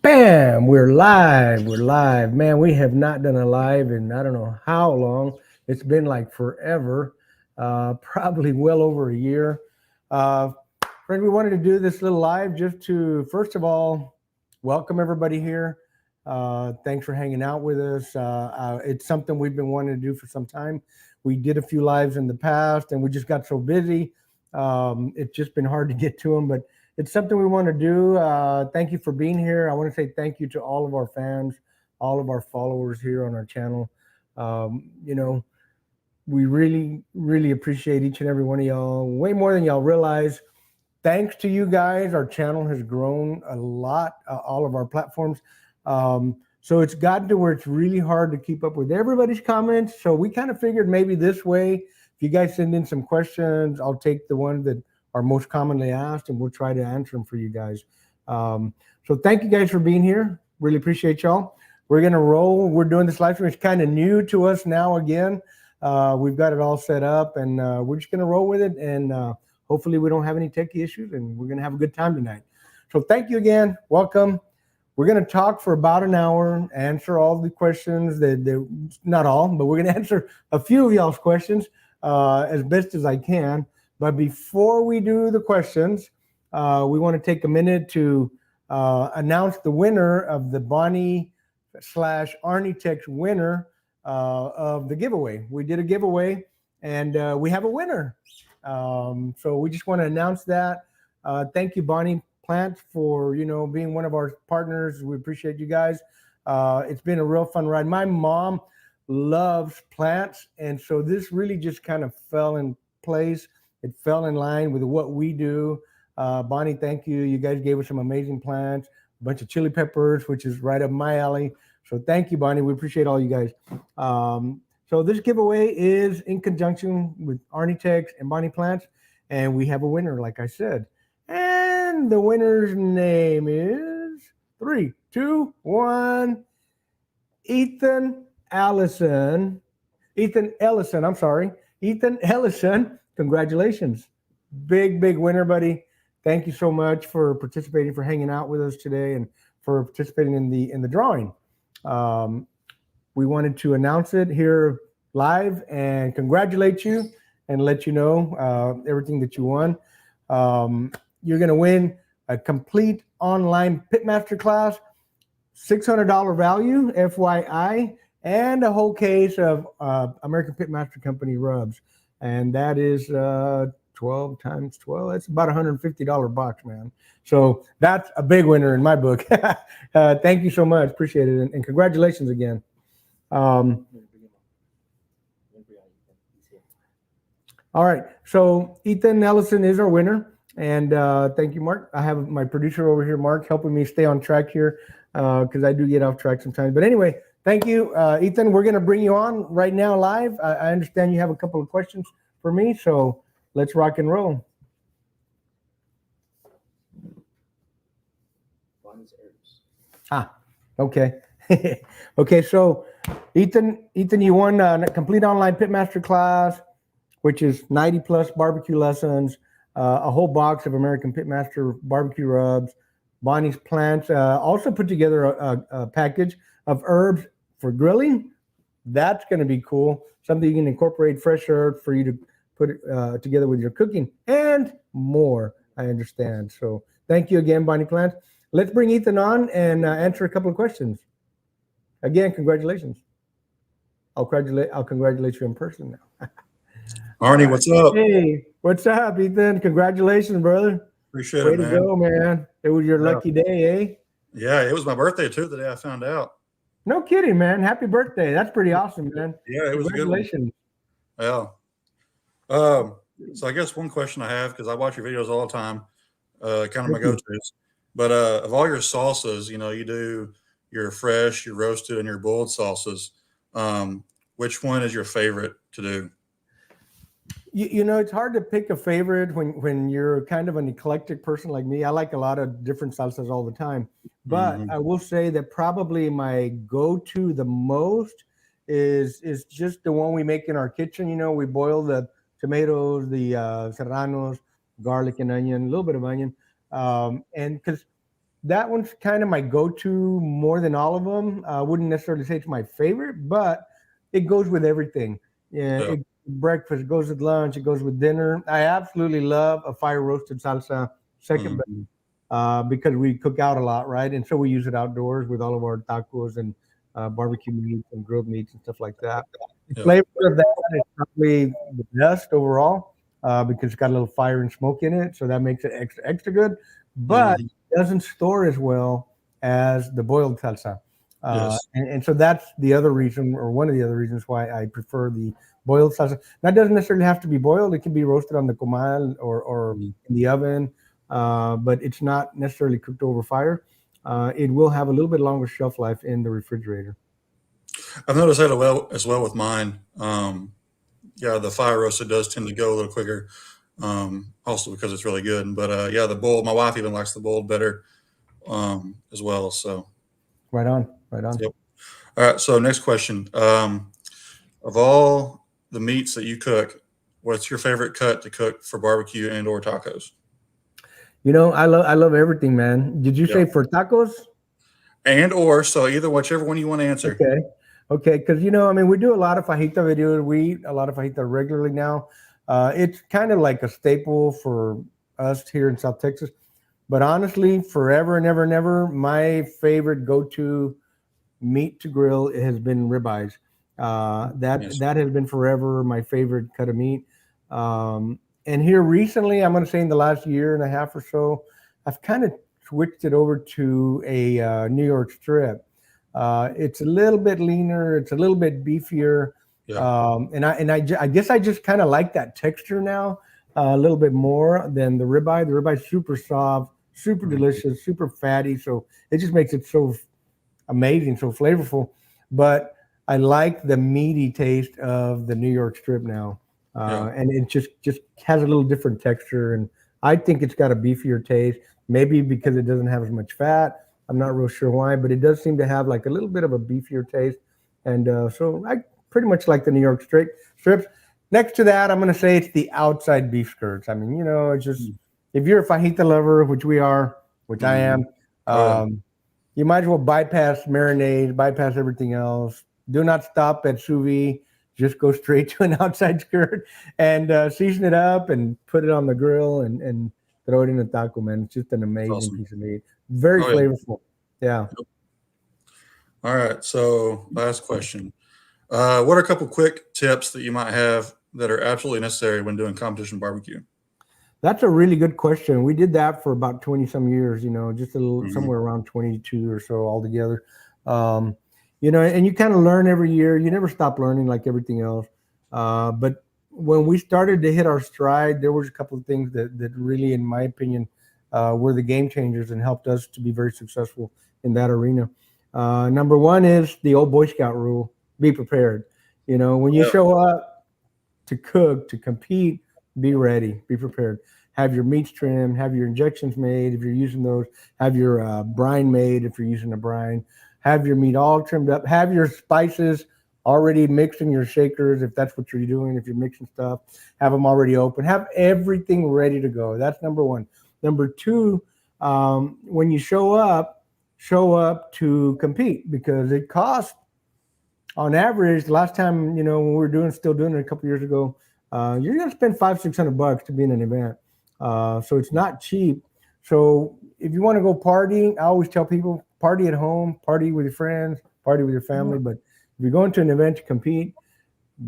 Bam! We're live. We're live. Man, we have not done a live in I don't know how long. It's been like forever, probably well over a year. Uh, Friend, we wanted to do this little live just to, first of all, welcome everybody here. Thanks for hanging out with us. It's something we've been wanting to do for some time. We did a few lives in the past and we just got so busy. It's just been hard to get to them, but it's something we want to do. Thank you for being here. I want to say thank you to all of our fans, all of our followers here on our channel. You know, we really, really appreciate each and every one of y'all, way more than y'all realize. Thanks to you guys, our channel has grown a lot, all of our platforms. So it's gotten to where it's really hard to keep up with everybody's comments. So we kind of figured maybe this way, if you guys send in some questions, I'll take the ones that are most commonly asked and we'll try to answer them for you guys. So thank you guys for being here. Really appreciate y'all. We're going to roll. We're doing this live stream. It's kind of new to us now again. We've got it all set up and we're just going to roll with it. And hopefully we don't have any techie issues and we're going to have a good time tonight. So thank you again. Welcome. We're going to talk for about an hour, answer all the questions that not all, but we're going to answer a few of y'all's questions as best as I can. But before we do the questions, we want to take a minute to announce the winner of the Bonnie/Arnitex winner of the giveaway. We did a giveaway and we have a winner. So we just want to announce that. Thank you, Bonnie Plants, for being one of our partners. We appreciate you guys. It's been a real fun ride. My mom loves plants, and so this really just kind of fell in place. It fell in line with what we do. Bonnie, thank you. You guys gave us some amazing plants, a bunch of chili peppers, which is right up my alley. So thank you, Bonnie. We appreciate all you guys. So this giveaway is in conjunction with Arnitex and Bonnie Plants, and we have a winner, like I said. And the winner's name is 3, 2, 1. Ethan Ellison. I'm sorry. Ethan Ellison. Congratulations. Big winner, buddy. Thank you so much for participating, for hanging out with us today, and for participating in the drawing. We wanted to announce it here live and congratulate you and let you know everything that you won. You're going to win a complete online Pitmaster class, $600 value, FYI, and a whole case of American Pitmaster Company rubs. And that is 12 times 12. That's about $150 box, man. So that's a big winner in my book. Thank you so much. Appreciate it. And congratulations again. All right. So Ethan Ellison is our winner. And thank you, Mark. I have my producer over here, Mark, helping me stay on track here because I do get off track sometimes. But anyway, thank you, Ethan. We're going to bring you on right now live. I understand you have a couple of questions for me, so let's rock and roll. Okay. Okay, so Ethan, you won a complete online Pitmaster class, which is 90 plus barbecue lessons, a whole box of American Pitmaster barbecue rubs, Bonnie's Plants, also put together a package of herbs for grilling. That's going to be cool. Something you can incorporate fresh herbs for you to put it together with your cooking and more, I understand. So thank you again, Bonnie Plants. Let's bring Ethan on and answer a couple of questions. Again, congratulations. I'll congratulate you in person now. Arnie, what's up? Hey, what's up, Ethan? Congratulations, brother. Appreciate it, man. Way to go, man. It was your lucky day, eh? Yeah, it was my birthday, too, the day I found out. No kidding, man. Happy birthday. That's pretty awesome, man. Yeah, it was a good one. Congratulations. Yeah. So I guess one question I have, because I watch your videos all the time, kind of my go-tos. But of all your salsas, you do your fresh, your roasted, and your boiled salsas. Which one is your favorite to do? It's hard to pick a favorite when you're kind of an eclectic person like me. I like a lot of different salsas all the time. But I will say that probably my go-to the most is just the one we make in our kitchen. We boil the tomatoes, the serranos, garlic and onion, a little bit of onion. And because that one's kind of my go-to more than all of them. I wouldn't necessarily say it's my favorite, but it goes with everything. Yeah, Yeah. breakfast, it goes with lunch, it goes with dinner. I absolutely love a fire roasted salsa, second best, Mhm. because we cook out a lot, right? And so we use it outdoors with all of our tacos and barbecue meats and grilled meats and stuff like that. The Yeah. flavor of that is probably the best overall, because it's got a little fire and smoke in it, so that makes it extra good. But Mhm. doesn't store as well as the boiled salsa. Yes. And so that's the other reason, or one of the other reasons why I prefer the boiled salsa. That doesn't necessarily have to be boiled. It can be roasted on the comal or Mhm. in the oven, but it's not necessarily cooked over fire. It will have a little bit longer shelf life in the refrigerator. I've noticed that as well with mine. Yeah, the fire roasted does tend to go a little quicker, also because it's really good. But yeah, the boiled. My wife even likes the boiled better as well. So, Right on, right on. yep. All right. So next question. Of all the meats that you cook, what's your favorite cut to cook for barbecue and or tacos? I love everything, man. Did you Yeah. say for tacos? And or so either whichever one you want to answer. Okay. Okay. Because, I mean, we do a lot of fajita videos. We eat a lot of fajita regularly now. It's kind of like a staple for us here in South Texas. But honestly, forever and ever and ever, my favorite go-to meat to grill has been ribeyes. That Yes. that has been forever my favorite cut of meat. And here recently, I'm going to say in the last year and a half or so, I've kind of switched it over to a New York strip. It's a little bit leaner, it's a little bit beefier, Yeah. I guess I just kind of like that texture now a little bit more than the ribeye. The ribeye is super soft, super Mhm. delicious, super fatty, so it just makes it so amazing, so flavorful. But I like the meaty taste of the New York strip now, Yeah. and it just has a little different texture. And I think it's got a beefier taste, maybe because it doesn't have as much fat. I'm not real sure why, but it does seem to have like a little bit of a beefier taste. And so I pretty much like the New York strips. Next to that, I'm going to say it's the outside beef skirts. I mean, it's just if you're a fajita lover, which we are, which I Mhm. am. Oh yeah. You might as well bypass marinade, bypass everything else. Do not stop at sous vide. Just go straight to an outside skirt and season it up and put it on the grill and throw it in a taco, man. It's just an That's amazing awesome. piece of meat. Very Oh yeah. flavorful. Yeah. Yep. All right. So last question. What are a couple quick tips that you might have that are absolutely necessary when doing competition barbecue? That's a really good question. We did that for about 20 some years, just a little Hmm. somewhere around 22 or so altogether. Um, and you kind of learn every year. You never stop learning like everything else. But when we started to hit our stride, there was a couple of things that really, in my opinion, were the game changers and helped us to be very successful in that arena. Number one is the old Boy Scout rule: be prepared. When you Yeah. show up to cook, to compete, be ready, be prepared. Have your meats trimmed, have your injections made if you're using those, have your brine made if you're using a brine, have your meat all trimmed up, have your spices already mixed in your shakers if that's what you're doing, if you're mixing stuff, have them already open, have everything ready to go. That's number one. Number two, when you show up to compete because it costs on average, the last time, when we were still doing it a couple years ago, you're gonna spend 500-600 bucks to be in an event. So it's not cheap. So if you want to go party, I always tell people party at home, party with your friends, party with your family. But if you're going to an event to compete,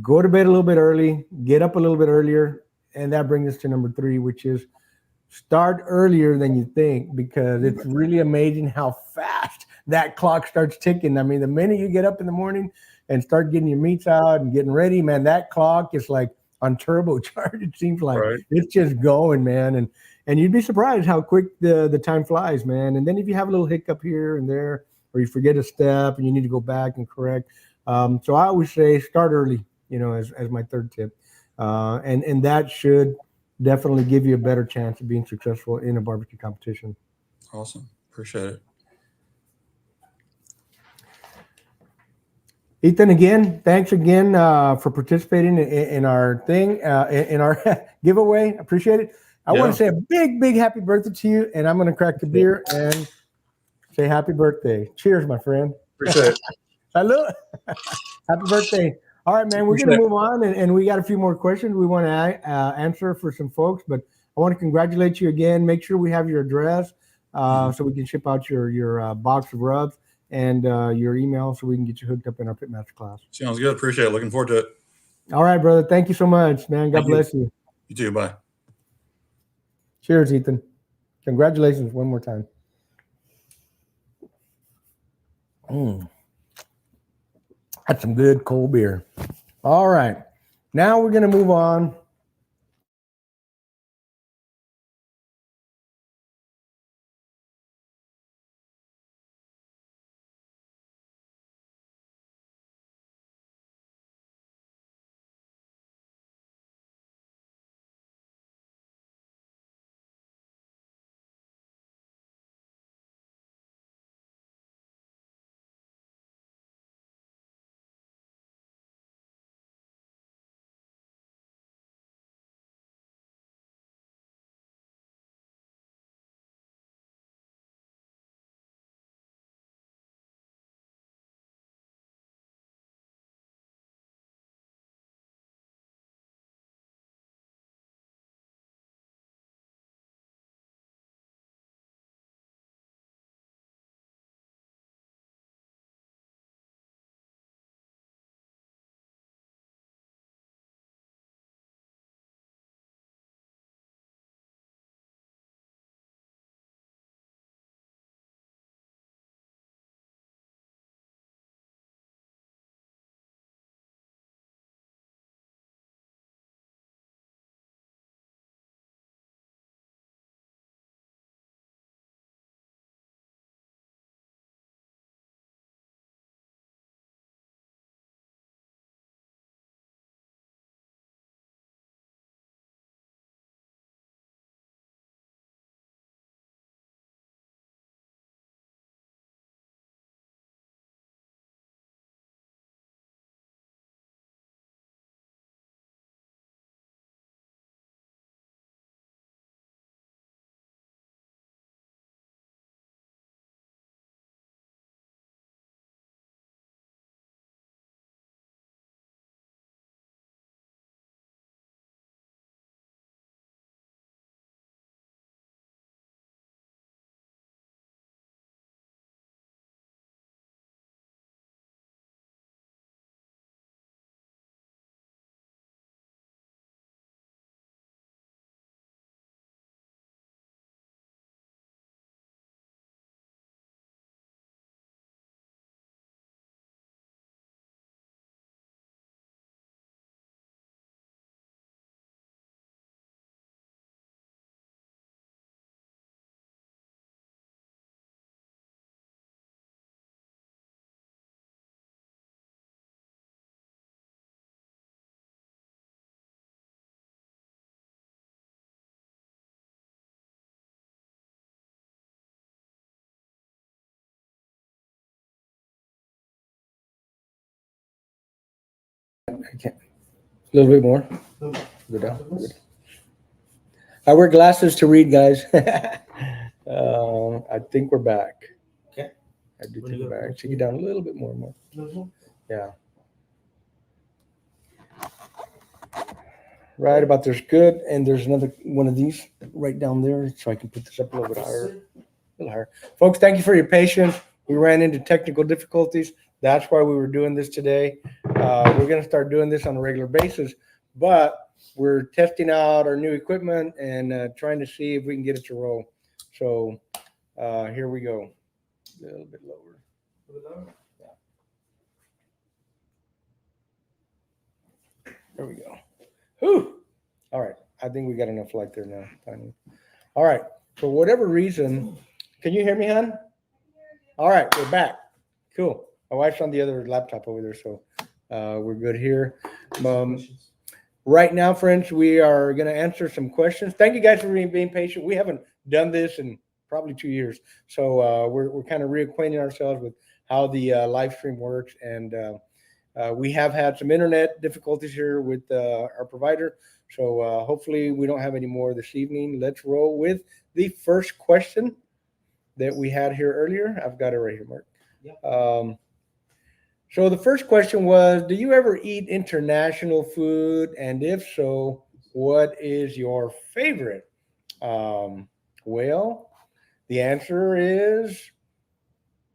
go to bed a little bit early, get up a little bit earlier, and that brings us to number three, which is start earlier than you think, because it's really amazing how fast that clock starts ticking. I mean, the minute you get up in the morning and start getting your meats out and getting ready, man, that clock is like on turbocharge. It seems like Right. it's just going, man. And you'd be surprised how quick the time flies, man. And then if you have a little hiccup here and there, or you forget a step and you need to go back and correct. So I always say start early, as my third tip. And that should definitely give you a better chance of being successful in a barbecue competition. Awesome. Appreciate it. Ethan, again, thanks again for participating in our thing, in our giveaway. Appreciate it. I want Yeah. to say a big, big happy birthday to you, and I'm going to crack the beer and Say happy birthday. Cheers, my friend. Appreciate it. Hello. Happy birthday. All right, man, we're going to move on, and we got a few more questions we want to answer for some folks, but I want to congratulate you again. Make sure we have your address so we can ship out your box of rubs and your email so we can get you hooked up in our Pitmaster class. Sounds good. Appreciate it. Looking forward to it. All right, brother. Thank you so much, man. God bless you. You too. Bye. Cheers, Ethan. Congratulations one more time. That's some good cold beer. All right. Now we're going to move on. I can't. A little bit more. Go down. Good. I wear glasses to read, guys. I think we're back. Okay. I do think we're back. Take it down a little bit more. Yeah. Right about there's good, and there's another one of these right down there, so I can put this up a little bit higher. A little higher. Folks, thank you for your patience. We ran into technical difficulties. That's why we were doing this today. We're going to start doing this on a regular basis, but we're testing out our new equipment and trying to see if we can get it to roll. So here we go. A little bit lower. Yeah. There we go. Whew. All right. I think we got enough light there now. Finally. All right. For whatever reason, can you hear me, hon? All right. We're back. Cool. My wife's on the other laptop over there, so we're good here. Right now, friends, we are going to answer some questions. Thank you guys for being patient. We haven't done this in probably 2 years, so we're kind of reacquainting ourselves with how the live stream works, and we have had some internet difficulties here with our provider, so hopefully we don't have any more this evening. Let's roll with the first question. that we had here earlier. I've got it right here, Mark. Yep. So the first question was, do you ever eat international food? And if so, what is your favorite? Um, well, the answer is,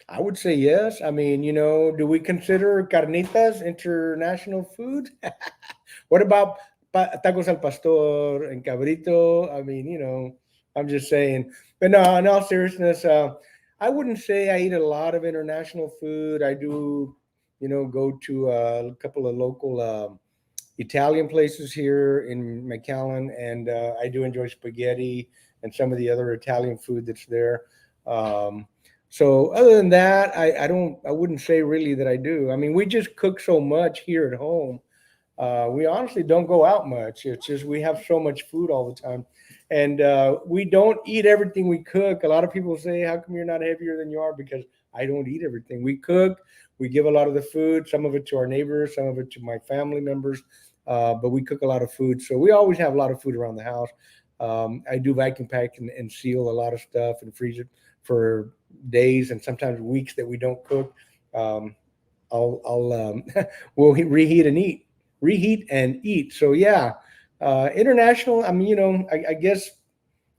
I would say yes. I mean, do we consider carnitas international food? What about tacos al pastor and cabrito? I mean, I'm just saying. But no, in all seriousness, I wouldn't say I eat a lot of international food. I do, go to a couple of local Italian places here in McAllen, and I do enjoy spaghetti and some of the other Italian food that's there. Um, so other than that, I wouldn't say really that I do. I mean, we just cook so much here at home. We honestly don't go out much. It's just we have so much food all the time, and we don't eat everything we cook. A lot of people say, "How come you're not heavier than you are?" Because I don't eat everything we cook. We give a lot of the food, some of it to our neighbors, some of it to my family members, but we cook a lot of food, so we always have a lot of food around the house. I do vacuum pack and seal a lot of stuff and freeze it for days and sometimes weeks that we don't cook. Um, I'll we'll reheat and eat, reheat and eat. So yeah, international. I mean, I guess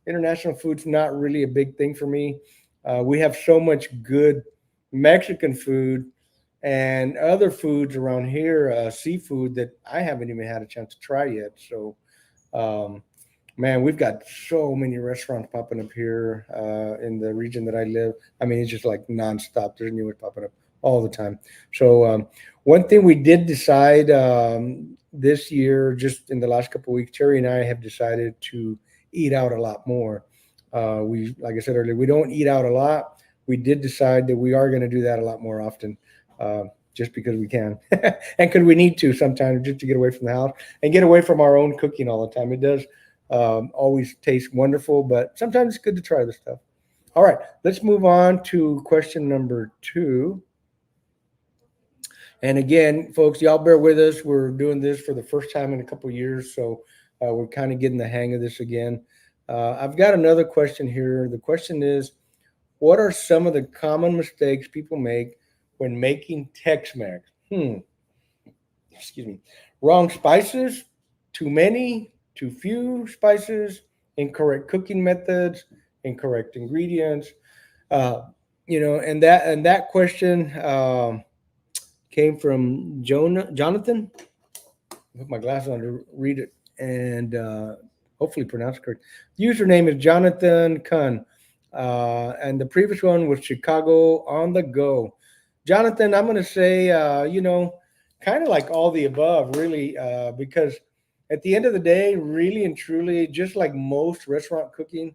international food's not really a big thing for me. We have so much good Mexican food and other foods around here, seafood that I haven't even had a chance to try yet. So, um, man, we've got so many restaurants popping up here in the region that I live. I mean, it's just like nonstop. There's new ones popping up all the time. So, one thing we did decide this year, just in the last couple of weeks, Terry and I have decided to eat out a lot more. Like I said earlier, we don't eat out a lot. We did decide that we are going to do that a lot more often, just because we can, and because we need to sometimes, just to get away from the house and get away from our own cooking all the time. It does always taste wonderful, but sometimes it's good to try this stuff. All right, let's move on to question number two. And again, folks, y'all bear with us. We're doing this for the first time in a couple of years, so we're kind of getting the hang of this again. I've got another question here. The question is, what are some of the common mistakes people make when making Tex-Mex? Excuse me. Wrong spices, too many, too few spices, incorrect cooking methods, incorrect ingredients. Uh, and that question came from Jonathan. I put my glasses on to read it and hopefully pronounce it correct. Username is Jonathan Kun. And the previous one was Chicago on the Go. Jonathan, I'm going to say, kind of like all the above, really, because at the end of the day, really and truly, just like most restaurant cooking,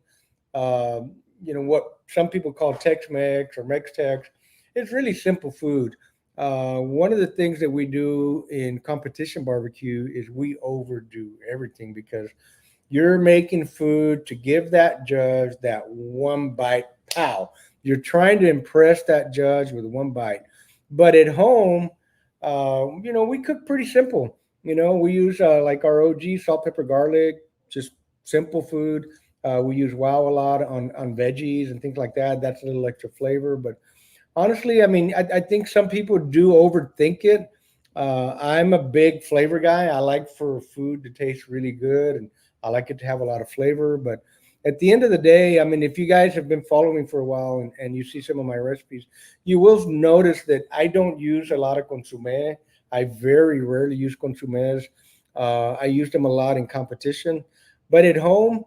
what some people call Tex-Mex or Mex-Tex, it's really simple food. One of the things that we do in competition barbecue is we overdo everything because you're making food to give that judge that one bite. Pow. You're trying to impress that judge with one bite. But at home, we cook pretty simple. We use like our OG salt, pepper, garlic, just simple food. We use wow a lot on veggies and things like that. That's a little extra flavor. But honestly, I mean, I think some people do overthink it. I'm a big flavor guy. I like for food to taste really good, and I like it to have a lot of flavor. But at the end of the day, I mean, if you guys have been following me for a while and you see some of my recipes, you will notice that I don't use a lot of consomme. I very rarely use consommes. I use them a lot in competition, but at home,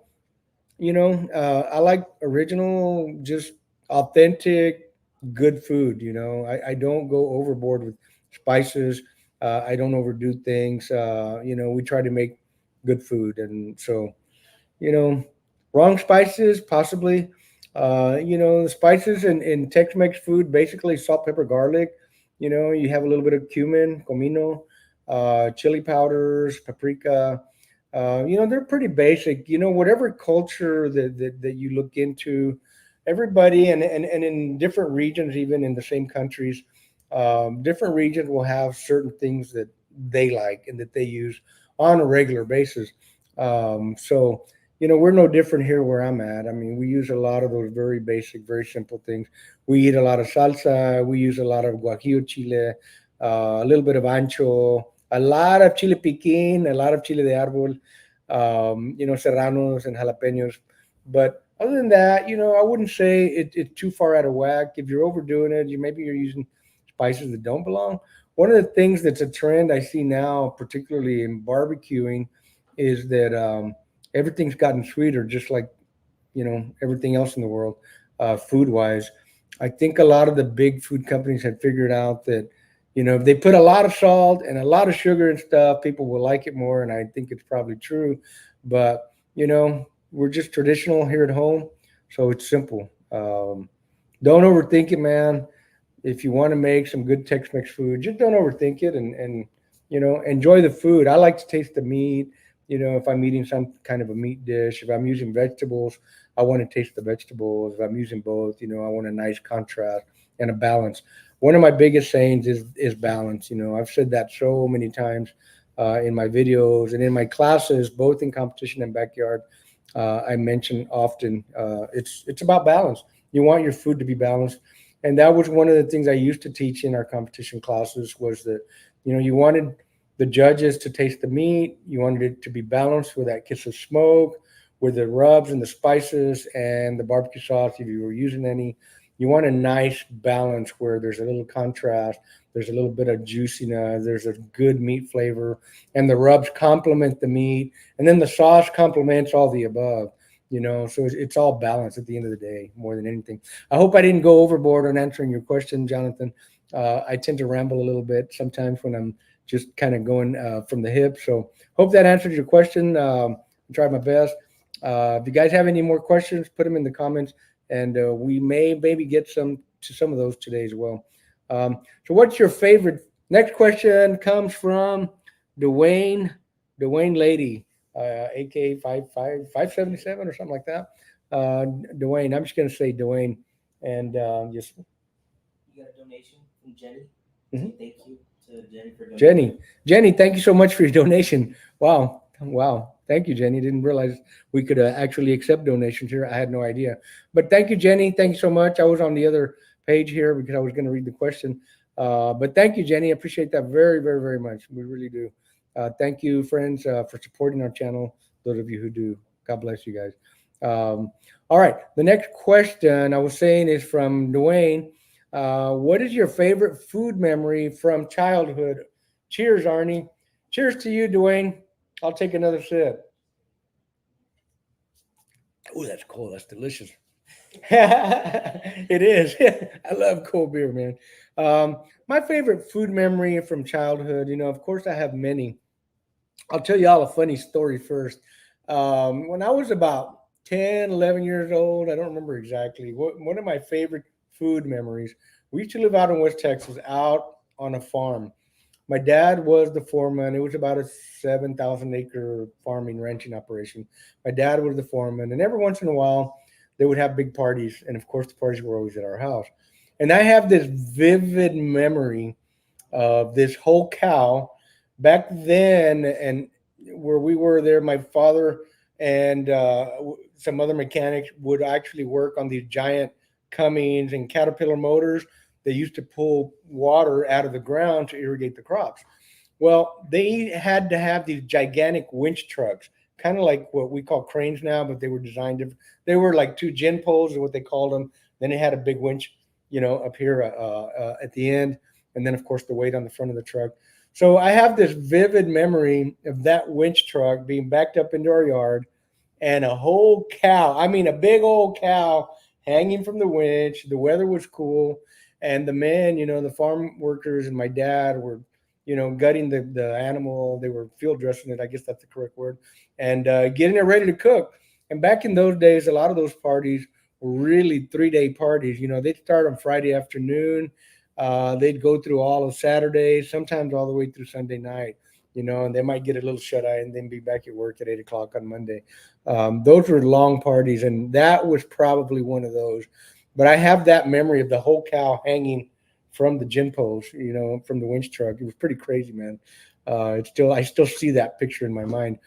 I like original, just authentic, good food. I don't go overboard with spices. I don't overdo things. We try to make good food, and so you know, wrong spices possibly. The spices in Tex-Mex food, basically salt, pepper, garlic. You have a little bit of cumin, comino, chili powders, paprika. They're pretty basic. Whatever culture that you look into, everybody and in different regions, even in the same countries, different regions will have certain things that they like and that they use on a regular basis. So we're no different here where I'm at. I mean, we use a lot of those very basic, very simple things. We eat a lot of salsa. We use a lot of guajillo chile, a little bit of ancho, a lot of chile piquin, a lot of chile de árbol, serranos and jalapenos. But other than that, I wouldn't say it's too far out of whack. If you're overdoing it, maybe you're using spices that don't belong. One of the things that's a trend I see now, particularly in barbecuing, is that everything's gotten sweeter, just like everything else in the world, food wise. I think a lot of the big food companies have figured out that if they put a lot of salt and a lot of sugar and stuff, people will like it more, and I think it's probably true. But we're just traditional here at home, so it's simple. Don't overthink it, man. If you want to make some good Tex-Mex food, just don't overthink it, and enjoy the food. I like to taste the meat. If I'm eating some kind of a meat dish, if I'm using vegetables, I want to taste the vegetables. If I'm using both, I want a nice contrast and a balance. One of my biggest sayings is balance. I've said that so many times in my videos and in my classes, both in competition and backyard. I mention often it's about balance. You want your food to be balanced, and that was one of the things I used to teach in our competition classes was that you wanted the judges to taste the meat. You wanted it to be balanced with that kiss of smoke, with the rubs and the spices and the barbecue sauce if you were using any. You want a nice balance where there's a little contrast, there's a little bit of juiciness, there's a good meat flavor, and the rubs complement the meat, and then the sauce complements all the above. So it's all balanced at the end of the day, more than anything. I hope I didn't go overboard on answering your question, Jonathan. I tend to ramble a little bit sometimes when I'm just kind of going from the hip. So hope that answers your question. I tried my best. If you guys have any more questions, put them in the comments, and we may maybe get some of those today as well. So what's your favorite? Next question comes from Dwayne Lady, aka 577 or something like that. Dwayne, I'm just gonna say Dwayne, and just You got a donation from Jenny. Mhm. Thank you to Jenny for donating. Jenny, thank you so much for your donation. Wow, thank you, Jenny. Didn't realize we could actually accept donations here. I had no idea, but thank you, Jenny. Thank you so much. I was on the other page here because I was going to read the question, but thank you, Jenny. I appreciate that very, very, very much. We really do. Thank you, friends, for supporting our channel. Those of you who do, God bless you guys. All right, the next question I was saying is from Dwayne. What is your favorite food memory from childhood? Cheers, Arnie. Cheers to you, Dwayne. I'll take another sip. Oh, that's cold. That's delicious. It is. I love cold beer, man. My favorite food memory from childhood, of course, I have many. I'll tell you all a funny story first. When I was about 10, 11 years old, I don't remember exactly, one of my favorite food memories, we used to live out in West Texas, out on a farm. My dad was the foreman. It was about a 7,000-acre farming ranching operation. My dad was the foreman, and every once in a while, they would have big parties. And of course, the parties were always at our house. And I have this vivid memory of this whole cow back then, and where we were there, my father and some other mechanics would actually work on these giant Cummins and Caterpillar motors. They used to pull water out of the ground to irrigate the crops. Well, they had to have these gigantic winch trucks, kind of like what we call cranes now, but they were designed different. They were like two gin poles, is what they called them. Then they had a big winch, up here at the end, and then of course the weight on the front of the truck. So I have this vivid memory of that winch truck being backed up into our yard, and a whole cow. I mean, a big old cow hanging from the winch. The weather was cool, and the men, the farm workers and my dad were gutting the animal. They were field dressing it. I guess that's the correct word. And getting it ready to cook. And back in those days, a lot of those parties were really 3-day parties. They'd start on Friday afternoon. They'd go through all of Saturday, sometimes all the way through Sunday night. And they might get a little shut eye and then be back at work at 8 o'clock on Monday. Those were long parties, and that was probably one of those. But I have that memory of the whole cow hanging from the gin poles, from the winch truck. It was pretty crazy, man. I still see that picture in my mind.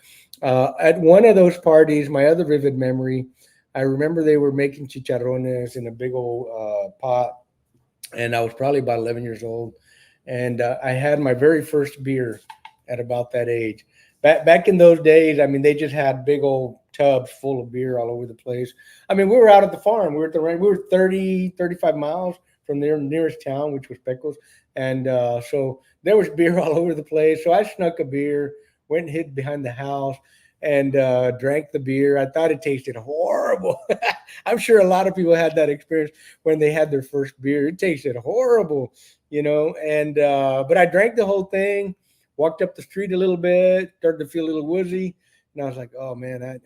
At one of those parties, my other vivid memory, I remember they were making chicharrones in a big old pot, and I was probably about 11 years old, and I had my very first beer at about that age. Back in those days, I mean, they just had big old tubs full of beer all over the place. I mean, we were out at the farm. We were at the range. We were 30, 35 miles from their nearest town, which was Pickles, and so there was beer all over the place. So I snuck a beer, went and hid behind the house, and drank the beer. I thought it tasted horrible. I'm sure a lot of people had that experience when they had their first beer. It tasted horrible, you know. And but I drank the whole thing. Walked up the street a little bit, started to feel a little woozy, and I was like, "Oh man,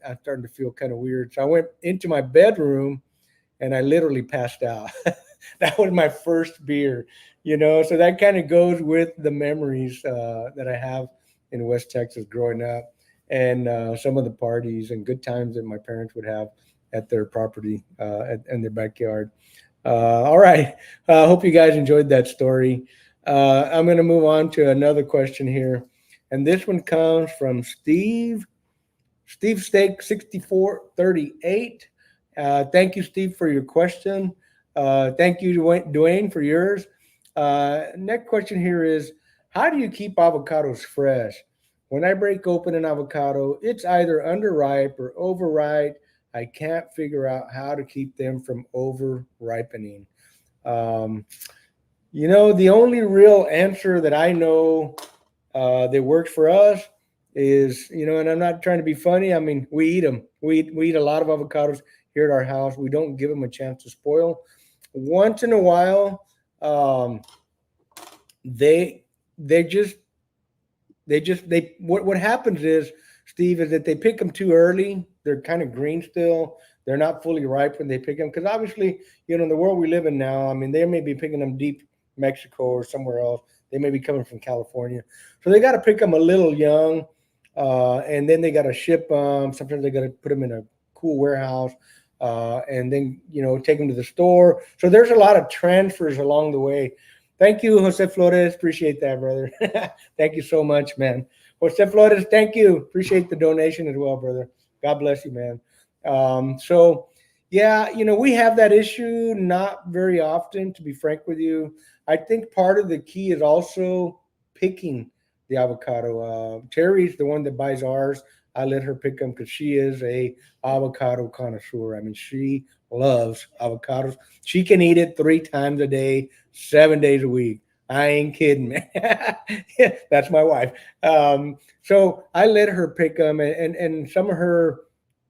I'm starting to feel kind of weird." So I went into my bedroom and I literally passed out. That was my first beer, you know. So that kind of goes with the memories that I have in West Texas growing up, and some of the parties and good times that my parents would have at their property in their backyard. All right. I hope you guys enjoyed that story. I'm going to move on to another question here. And this one comes from Steve Steak 6438. Thank you, Steve, for your question. Thank you, Dwayne, for yours. Next question here is, how do you keep avocados fresh? When I break open an avocado, it's either underripe or overripe. I can't figure out how to keep them from over ripening. Um, you know, the only real answer that I know that works for us is, you know, and I'm not trying to be funny. I mean, we eat them. We eat a lot of avocados here at our house. We don't give them a chance to spoil. Once in a while, um, they they just they what happens is, Steve, is that they pick them too early. They're kind of green still. They're not fully ripe when they pick them, because obviously, you know, in the world we live in now, I mean, they may be picking them deep Mexico or somewhere else. They may be coming from California, so they got to pick them a little young, and then they got to ship them. Sometimes they got to put them in a cool warehouse, and then, you know, take them to the store. So there's a lot of transfers along the way. Thank you, Jose Flores. Appreciate that, brother. Thank you so much, man. Jose Flores, thank you. Appreciate the donation as well, brother. God bless you, man. So, yeah, you know, we have that issue not very often, to be frank with you. I think part of the key is also picking the avocado. Terry's the one that buys ours. I let her pick them because she is a avocado connoisseur. I mean, she loves avocados. She can eat it 3 times a day, 7 days a week. I ain't kidding, man. That's my wife. So I let her pick them, and some of her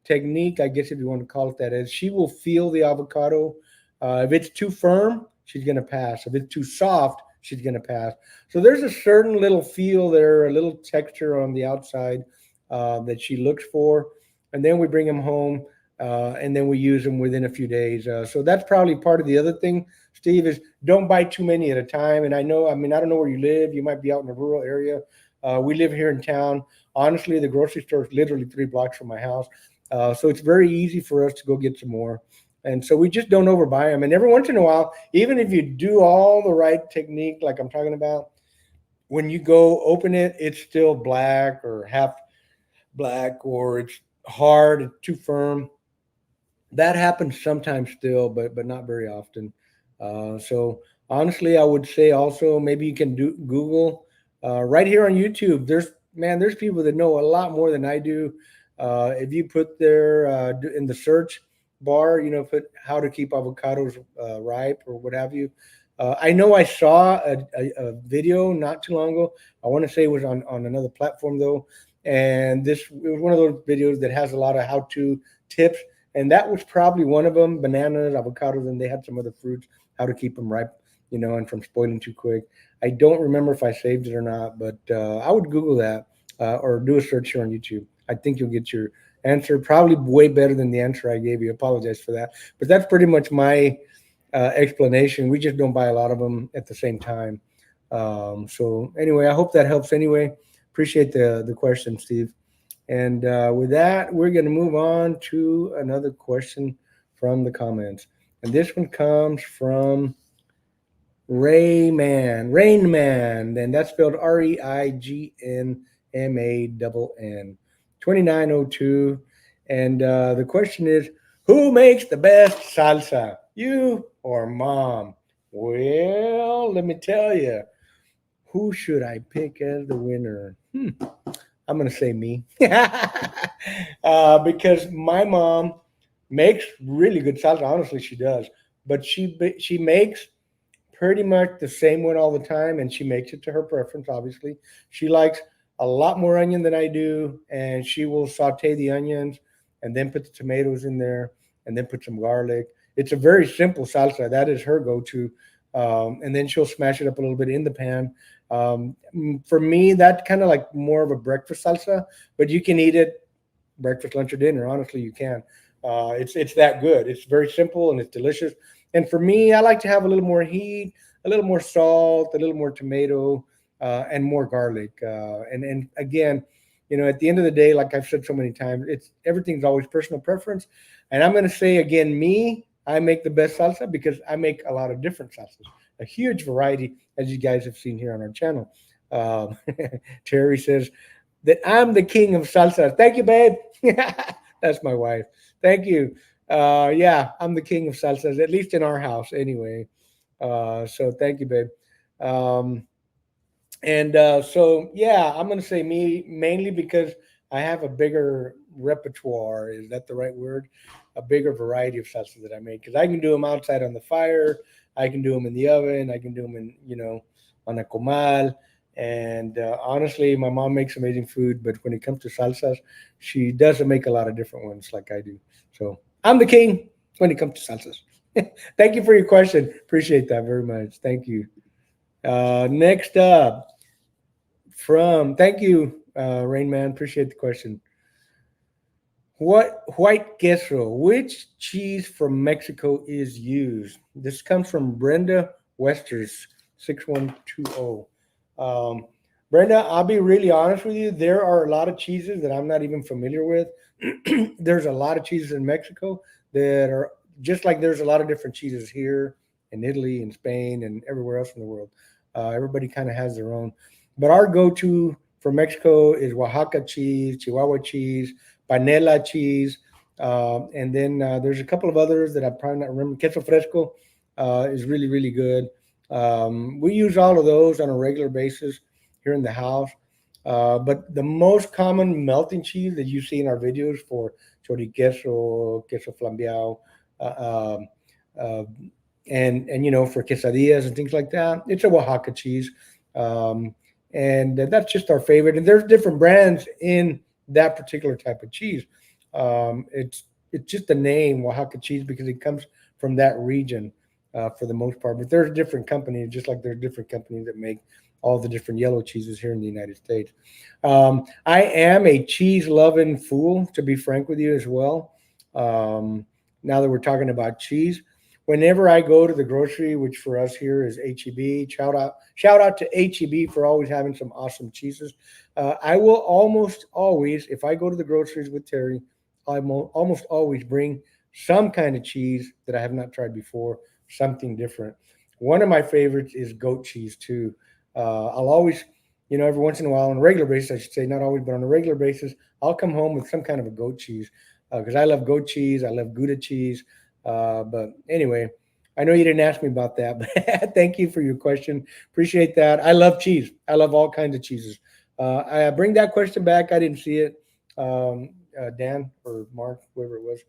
technique, I guess if you want to call it that, is she will feel the avocado. If it's too firm, she's going to pass. If it's too soft, she's going to pass. So there's a certain little feel there, a little texture on the outside that she looks for, and then we bring them home. And then we use them within a few days. So that's probably part of the other thing, Steve, is don't buy too many at a time. And I know, I mean, I don't know where you live. You might be out in a rural area. We live here in town. Honestly, the grocery store is literally 3 blocks from my house. So it's very easy for us to go get some more. And so we just don't overbuy them. And every once in a while, even if you do all the right technique, like I'm talking about, when you go open it, it's still black or half black, or it's hard, it's too firm. That happens sometimes still, but not very often. So honestly, I would say also maybe you can do Google right here on YouTube. There's people that know a lot more than I do. If you put there in the search bar, you know, put how to keep avocados ripe or what have you. I know I saw a video not too long ago. I want to say it was on another platform though, and it was one of those videos that has a lot of how to tips, and that was probably one of them. Bananas, avocados, and they had some other fruits, how to keep them ripe, you know, and from spoiling too quick. I don't remember if I saved it or not, but I would Google that or do a search here on YouTube. I think you'll get your answer probably way better than the answer I gave you. Apologize for that, but that's pretty much my explanation. We just don't buy a lot of them at the same time. So anyway, I hope that helps. Anyway, appreciate the question, Steve. And with that, we're going to move on to another question from the comments. And this one comes from Rainman, and that's spelled REIGNMANN. 2902. And the question is, who makes the best salsa, you or mom? Well, let me tell you, who should I pick as the winner? I'm going to say me. Because my mom makes really good salsa. Honestly, she does. But she makes pretty much the same one all the time, and she makes it to her preference. Obviously, she likes a lot more onion than I do, and she will saute the onions and then put the tomatoes in there and then put some garlic. It's a very simple salsa. That is her go-to, and then she'll smash it up a little bit in the pan. For me, that's kind of like more of a breakfast salsa, but you can eat it breakfast, lunch, or dinner. Honestly, you can. It's that good. It's very simple and it's delicious. And for me, I like to have a little more heat, a little more salt, a little more tomato, and more garlic. And again, at the end of the day, like I've said so many times, it's everything's always personal preference. And I'm going to say again, me, I make the best salsa because I make a lot of different salsas, a huge variety, as you guys have seen here on our channel. Um, Terry says that I'm the king of salsa. Thank you, babe. That's my wife. Thank you. Yeah, I'm the king of salsas, at least in our house, anyway. So thank you, babe. Um, and so, yeah, I'm going to say me mainly because I have a bigger repertoire. Is that the right word? A bigger variety of salsas that I make because I can do them outside on the fire. I can do them in the oven. I can do them on a comal. And honestly, my mom makes amazing food, but when it comes to salsas, she doesn't make a lot of different ones like I do. So I'm the king when it comes to salsas. Thank you for your question. Appreciate that very much. Thank you. Next up, thank you, Rain Man. Appreciate the question. What white queso? Which cheese from Mexico is used? This comes from Brenda Westers, 6120. Um, Brenda, I'll be really honest with you. There are a lot of cheeses that I'm not even familiar with. There's a lot of cheeses in Mexico that are just like there's a lot of different cheeses here in Italy and Spain and everywhere else in the world. Everybody kind of has their own. But our go to for Mexico is Oaxaca cheese, Chihuahua cheese, panela cheese. And then there's a couple of others that I probably not remember. Queso fresco is really, really good. We use all of those on a regular basis here in the house. But the most common melting cheese that you see in our videos for choriqueso, queso flambeado, uh, um, uh, and for quesadillas and things like that, it's a Oaxaca cheese. Um, and that's just our favorite. And there's different brands in that particular type of cheese. It's just the name Oaxaca cheese because it comes from that region for the most part. But there's different companies, just like there's different companies that make all the different yellow cheeses here in the United States. I am a cheese loving fool, to be frank with you as well. Now that we're talking about cheese, whenever I go to the grocery, which for us here is HEB, shout out to HEB for always having some awesome cheeses. I will almost always, if I go to the groceries with Terry, almost always bring some kind of cheese that I have not tried before, something different. One of my favorites is goat cheese too. I'll always, every once in a while on a regular basis, I should say, not always, but on a regular basis, I'll come home with some kind of a goat cheese because I love goat cheese. I love Gouda cheese. But anyway, I know you didn't ask me about that, but thank you for your question. Appreciate that. I love cheese. I love all kinds of cheeses. I bring that question back. I didn't see it. Dan or Mark, whoever it was.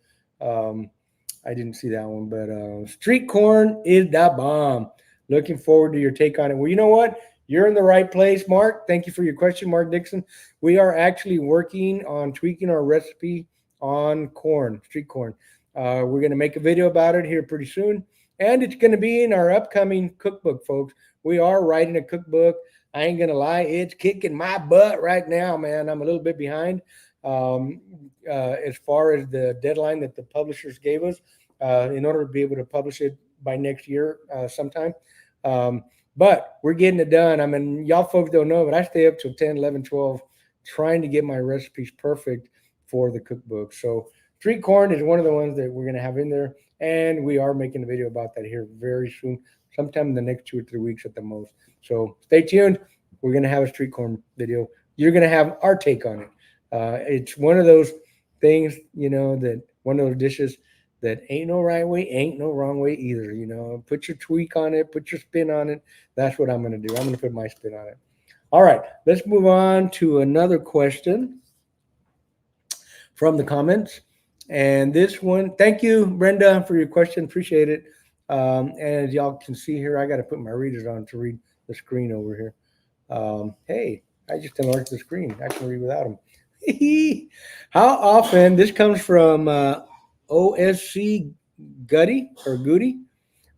I didn't see that one, but street corn is the bomb. Looking forward to your take on it. Well, you know what? You're in the right place, Mark. Thank you for your question, Mark Dixon. We are actually working on tweaking our recipe on corn, street corn. We're going to make a video about it here pretty soon. And it's going to be in our upcoming cookbook, folks. We are writing a cookbook. I ain't going to lie. It's kicking my butt right now, man. I'm a little bit behind as far as the deadline that the publishers gave us in order to be able to publish it by next year sometime. But we're getting it done. I mean, y'all folks don't know, but I stay up till 10, 11, 12 trying to get my recipes perfect for the cookbook. So street corn is one of the ones that we're going to have in there. And we are making a video about that here very soon, sometime in the next 2 or 3 weeks at the most. So stay tuned. We're going to have a street corn video. You're going to have our take on it. It's one of those things, that one of those dishes that ain't no right way, ain't no wrong way either. Put your tweak on it, put your spin on it. That's what I'm going to do. I'm going to put my spin on it. All right, let's move on to another question from the comments. And this one, thank you, Brenda, for your question. Appreciate it. And as y'all can see here, I got to put my readers on to read the screen over here. Hey, I just enlarged the screen. I can read without them. How often, this comes from OSC Gutty or Goody.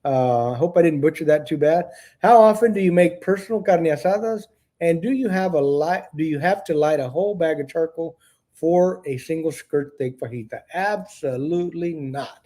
I hope I didn't butcher that too bad. How often do you make personal carne asadas? And do you have to light a whole bag of charcoal for a single skirt steak fajita? Absolutely not.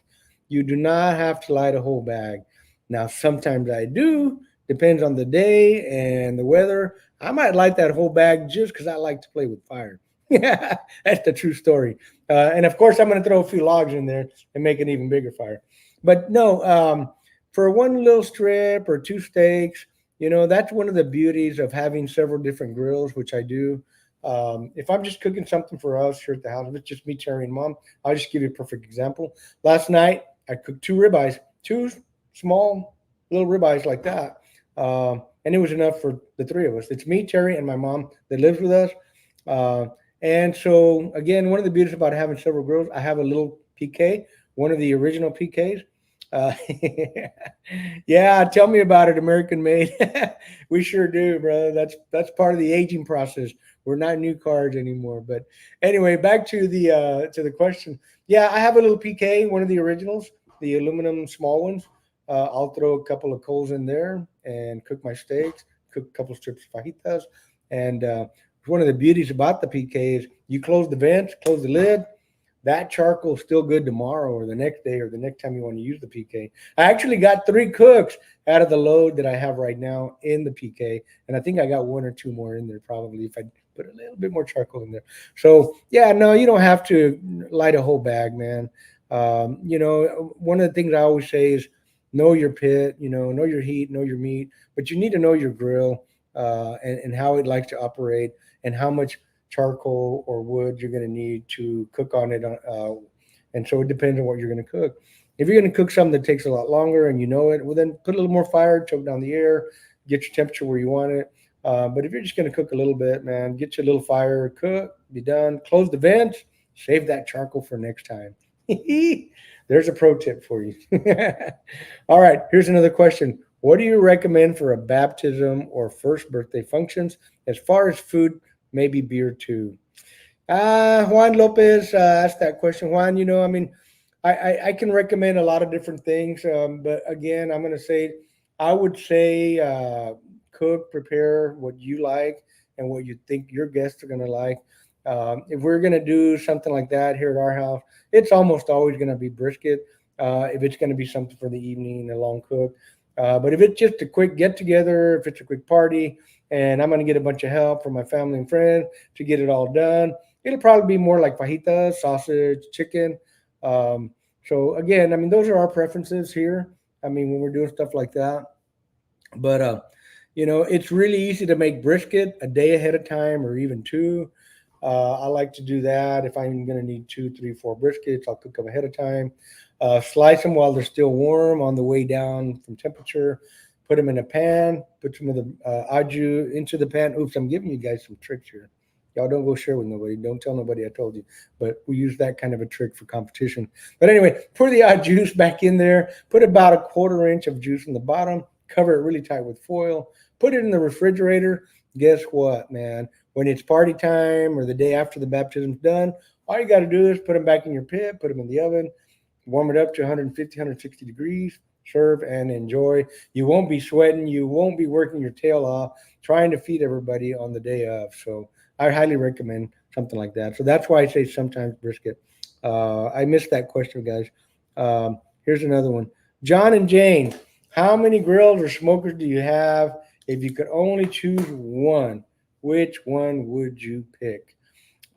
You do not have to light a whole bag. Now, sometimes I do. Depends on the day and the weather. I might light that whole bag just because I like to play with fire. Yeah, that's the true story. And of course, I'm going to throw a few logs in there and make an even bigger fire. But no, for one little strip or two steaks, that's one of the beauties of having several different grills, which I do. If I'm just cooking something for us here at the house, if it's just me, Terry, and Mom, I'll just give you a perfect example. Last night, I cooked two ribeyes, two small little ribeyes like that. And it was enough for the three of us. It's me, Terry, and my mom that lives with us. Uh, and so, again, one of the beauties about having several grills, I have a little PK, one of the original PKs. Uh, yeah, tell me about it, American made. We sure do, brother. That's part of the aging process. We're not new cars anymore. But anyway, back to the question. Yeah, I have a little PK, one of the originals, the aluminum small ones. I'll throw a couple of coals in there and cook my steaks, cook a couple of strips of fajitas. And one of the beauties about the PK is you close the vents, close the lid. That charcoal is still good tomorrow or the next day or the next time you want to use the PK. I actually got 3 cooks out of the load that I have right now in the PK. And I think I got 1 or 2 more in there probably if I put a little bit more charcoal in there. So, yeah, no, you don't have to light a whole bag, man. One of the things I always say is, know your pit, know your heat, know your meat, but you need to know your grill and how it likes to operate and how much charcoal or wood you're going to need to cook on it. And so it depends on what you're going to cook. If you're going to cook something that takes a lot longer and you know it, well, then put a little more fire, choke down the air, get your temperature where you want it. But if you're just going to cook a little bit, man, get your little fire, cook, be done, close the vents, save that charcoal for next time. There's a pro tip for you. All right, here's another question. What do you recommend for a baptism or first birthday functions as far as food, maybe beer too? Juan Lopez asked that question. Juan, I can recommend a lot of different things, but again, I'm going to say, I would say cook, prepare what you like and what you think your guests are going to like. If we're going to do something like that here at our house, it's almost always going to be brisket. If it's going to be something for the evening, a long cook. But if it's just a quick get together, if it's a quick party, and I'm going to get a bunch of help from my family and friends to get it all done, it'll probably be more like fajitas, sausage, chicken. So again, those are our preferences here. When we're doing stuff like that. But it's really easy to make brisket a day ahead of time or even 2. I like to do that. If I'm going to need 2, 3, 4 briskets, I'll cook them ahead of time. Slice them while they're still warm on the way down from temperature. Put them in a pan. Put some of the au jus into the pan. Oops, I'm giving you guys some tricks here. Y'all don't go share with nobody. Don't tell nobody I told you. But we use that kind of a trick for competition. But anyway, pour the au jus back in there. Put about a 1/4 inch of juice in the bottom. Cover it really tight with foil. Put it in the refrigerator. Guess what, man? When it's party time or the day after the baptism's done, all you got to do is put them back in your pit, put them in the oven, warm it up to 150, 160 degrees, serve and enjoy. You won't be sweating. You won't be working your tail off trying to feed everybody on the day of. So I highly recommend something like that. So that's why I say sometimes brisket. I missed that question, guys. Here's another one. John and Jane, how many grills or smokers do you have? If you could only choose one, which one would you pick?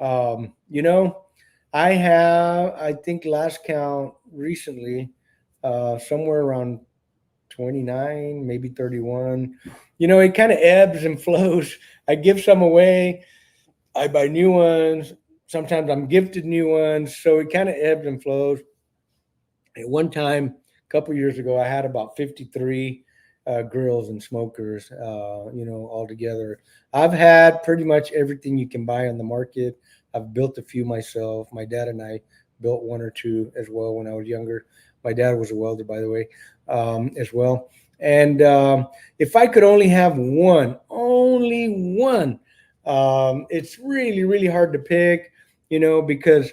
I think last count recently, somewhere around 29, maybe 31. It kind of ebbs and flows. I give some away. I buy new ones. Sometimes I'm gifted new ones. So it kind of ebbs and flows. At one time, a couple years ago, I had about 53 grills and smokers, all together. I've had pretty much everything you can buy on the market. I've built a few myself. My dad and I built one or two as well when I was younger. My dad was a welder, by the way, as well. And if I could only have one, only one, it's really, really hard to pick, because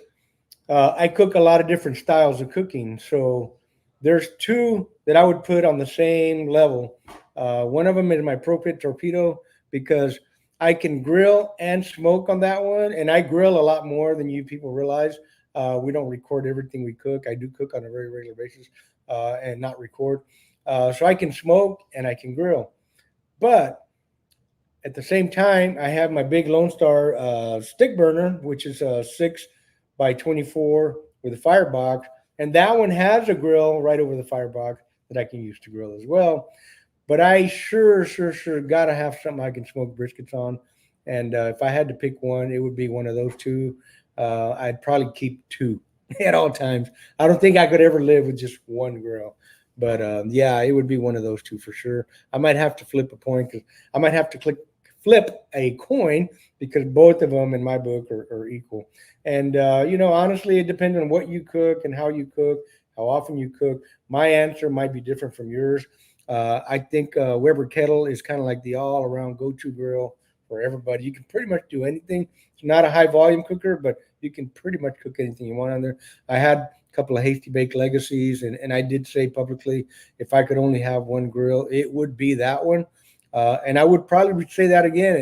I cook a lot of different styles of cooking. So there's two that I would put on the same level. One of them is my Pro Pit Torpedo because I can grill and smoke on that one. And I grill a lot more than you people realize. We don't record everything we cook. I do cook on a very regular basis and not record. So I can smoke and I can grill. But at the same time, I have my big Lone Star stick burner, which is a 6x24 with a firebox, and that one has a grill right over the firebox that I can use to grill as well. But I sure gotta have something I can smoke briskets on, and if I had to pick one, it would be one of those two. I'd probably keep two at all times. I don't think I could ever live with just one grill. But yeah, it would be one of those two for sure. I might have to flip a coin because I might have to flip a coin because both of them in my book are equal. And honestly, it depends on what you cook and how you cook, how often you cook. My answer might be different from yours. I think Weber Kettle is kind of like the all-around go-to grill for everybody. You can pretty much do anything. It's not a high-volume cooker, but you can pretty much cook anything you want on there. I had a couple of hasty baked legacies, and I did say publicly if I could only have one grill, it would be that one. And I would probably say that again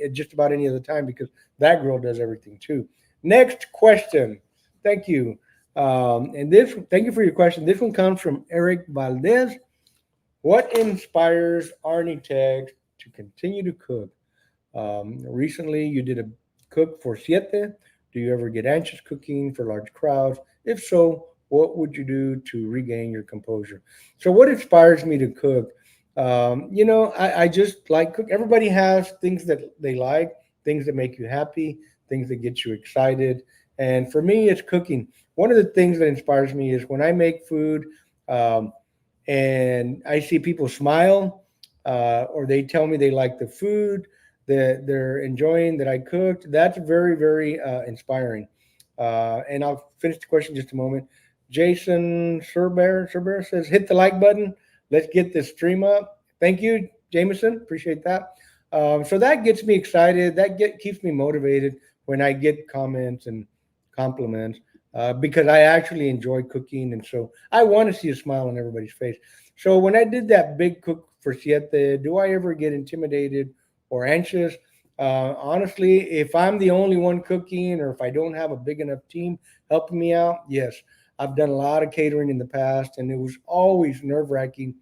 at just about any other time because that grill does everything too. Next question. Thank you. Thank you for your question. This one comes from Eric Valdez. What inspires Arnie Tex to continue to cook? Recently, you did a cook for Siete. Do you ever get anxious cooking for large crowds? If so, what would you do to regain your composure? So, what inspires me to cook? I just like cook. Everybody has things that they like, things that make you happy, things that get you excited. And for me, it's cooking. One of the things that inspires me is when I make food um, and I see people smile or they tell me they like the food that they're enjoying that I cooked. That's very, very inspiring. And I'll finish the question in just a moment. Jason Cerber says, hit the like button. Let's get this stream up. Thank you, Jameson. Appreciate that. So that gets me excited. Keeps me motivated when I get comments and compliments because I actually enjoy cooking. And so I want to see a smile on everybody's face. So when I did that big cook for Siete, do I ever get intimidated or anxious? Honestly, if I'm the only one cooking or if I don't have a big enough team helping me out, yes. I've done a lot of catering in the past, and it was always nerve wracking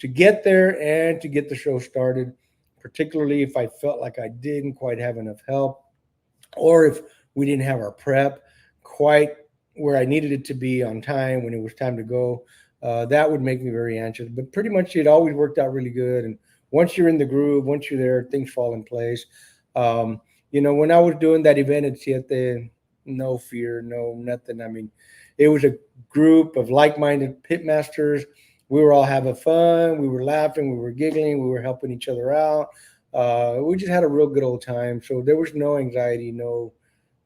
to get there and to get the show started, particularly if I felt like I didn't quite have enough help or if we didn't have our prep quite where I needed it to be on time when it was time to go. That would make me very anxious, but pretty much it always worked out really good. And once you're in the groove, once you're there, things fall in place. When I was doing that event at Siete, no fear, no nothing. I mean, it was a group of like-minded pitmasters. We were all having fun. We were laughing. We were giggling. We were helping each other out. We just had a real good old time. So there was no anxiety, no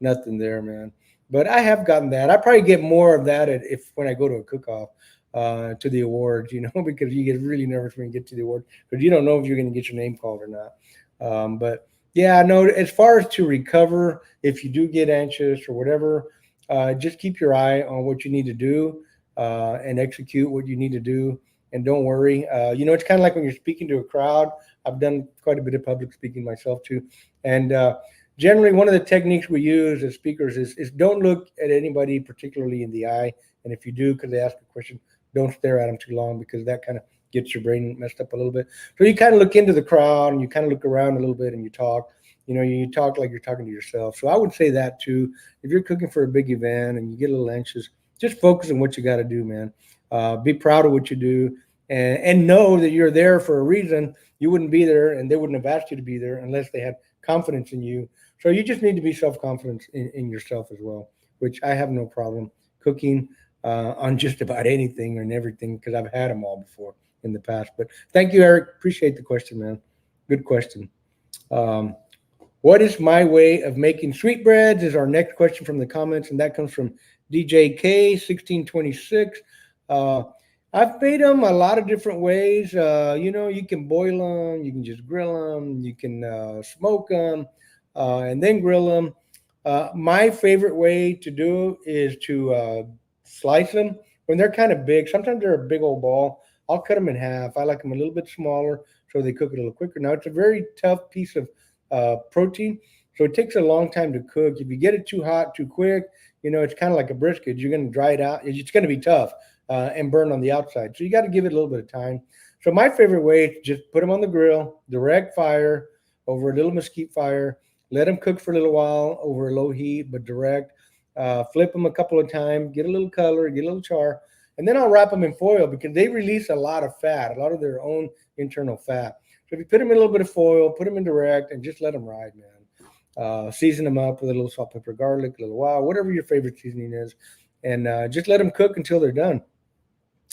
nothing there, man. But I have gotten that. I probably get more of that if when I go to a cook-off to the awards, because you get really nervous when you get to the award because you don't know if you're going to get your name called or not. But yeah, no. As far as to recover, if you do get anxious or whatever, just keep your eye on what you need to do and execute what you need to do. And don't worry. It's kind of like when you're speaking to a crowd. I've done quite a bit of public speaking myself too. And generally, one of the techniques we use as speakers is don't look at anybody particularly in the eye. And if you do, because they ask a question, don't stare at them too long because that kind of gets your brain messed up a little bit. So you kind of look into the crowd and you kind of look around a little bit and you talk. You talk like you're talking to yourself. So I would say that too. If you're cooking for a big event and you get a little anxious, just focus on what you got to do, man. Be proud of what you do and know that you're there for a reason. You wouldn't be there and they wouldn't have asked you to be there unless they had confidence in you. So you just need to be self-confident in yourself as well, which I have no problem cooking on just about anything and everything because I've had them all before in the past. But thank you, Eric. Appreciate the question, man. Good question. Um, what is my way of making sweetbreads? Is our next question from the comments, and that comes from DJK 1626. Uh, I've made them a lot of different ways. You can boil them, you can just grill them, you can smoke them, and then grill them. My favorite way to do is to slice them when they're kind of big. Sometimes they're a big old ball. I'll cut them in half. I like them a little bit smaller so they cook it a little quicker. Now, it's a very tough piece of protein, so it takes a long time to cook. If you get it too hot too quick, it's kind of like a brisket. You're going to dry it out. It's going to be tough and burn on the outside. So you got to give it a little bit of time. So my favorite way is just put them on the grill, direct fire over a little mesquite fire. Let them cook for a little while over a low heat, but direct. Flip them a couple of times, get a little color, get a little char, and then I'll wrap them in foil because they release a lot of fat, a lot of their own internal fat. So if you put them in a little bit of foil, put them in direct, and just let them ride, man. Season them up with a little salt, pepper, garlic, a little wild, whatever your favorite seasoning is, and just let them cook until they're done.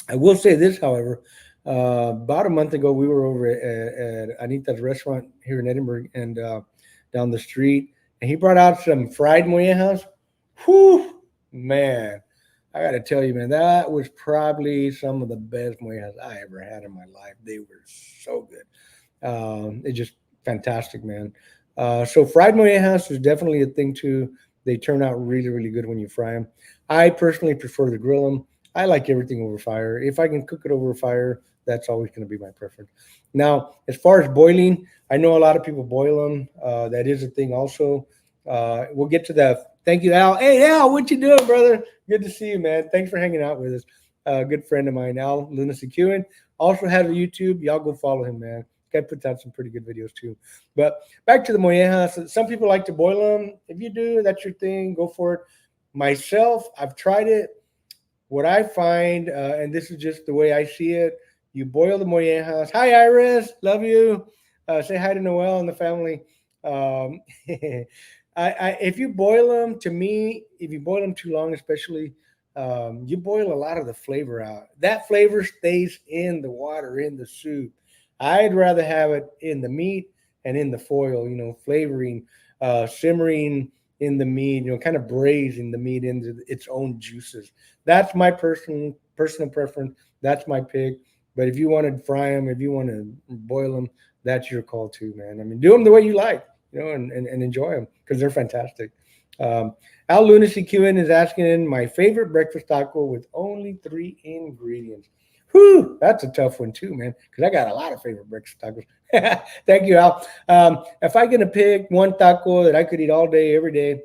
I will say this, however, about a month ago, we were over at Anita's restaurant here in Edinburgh and down the street, and he brought out some fried mollejas. Whew, man. I got to tell you, man, that was probably some of the best mollejas I ever had in my life. They were so good. It's just fantastic, man. So fried mollejas is definitely a thing too. They turn out really, really good when you fry them. I personally prefer to grill them. I like everything over fire. If I can cook it over fire, that's always going to be my preference. Now, as far as boiling, I know a lot of people boil them. That is a thing also. We'll get to that. Thank you, Al. Hey, Al, what you doing, brother? Good to see you, man. Thanks for hanging out with us. Good friend of mine, Al Lunacy Kewen. Also has a YouTube. Y'all go follow him, man. Guy puts out some pretty good videos too. But back to the mollejas. Some people like to boil them. If you do, that's your thing. Go for it. Myself, I've tried it. What I find, and this is just the way I see it, you boil the mollejas. Hi, Iris. Love you. Say hi to Noel and the family. If you boil them, to me, if you boil them too long, especially, you boil a lot of the flavor out. That flavor stays in the water, in the soup. I'd rather have it in the meat and in the foil, flavoring, simmering in the meat, kind of braising the meat into its own juices. That's my personal preference. That's my pick. But if you want to fry them, if you want to boil them, that's your call too, man. I mean, do them the way you like, and enjoy them because they're fantastic. Al Lunacy Kewen is asking my favorite breakfast taco with only 3 ingredients. Whew, that's a tough one too, man, because I got a lot of favorite breakfast tacos. Thank you, Al. If I'm going to pick one taco that I could eat all day, every day,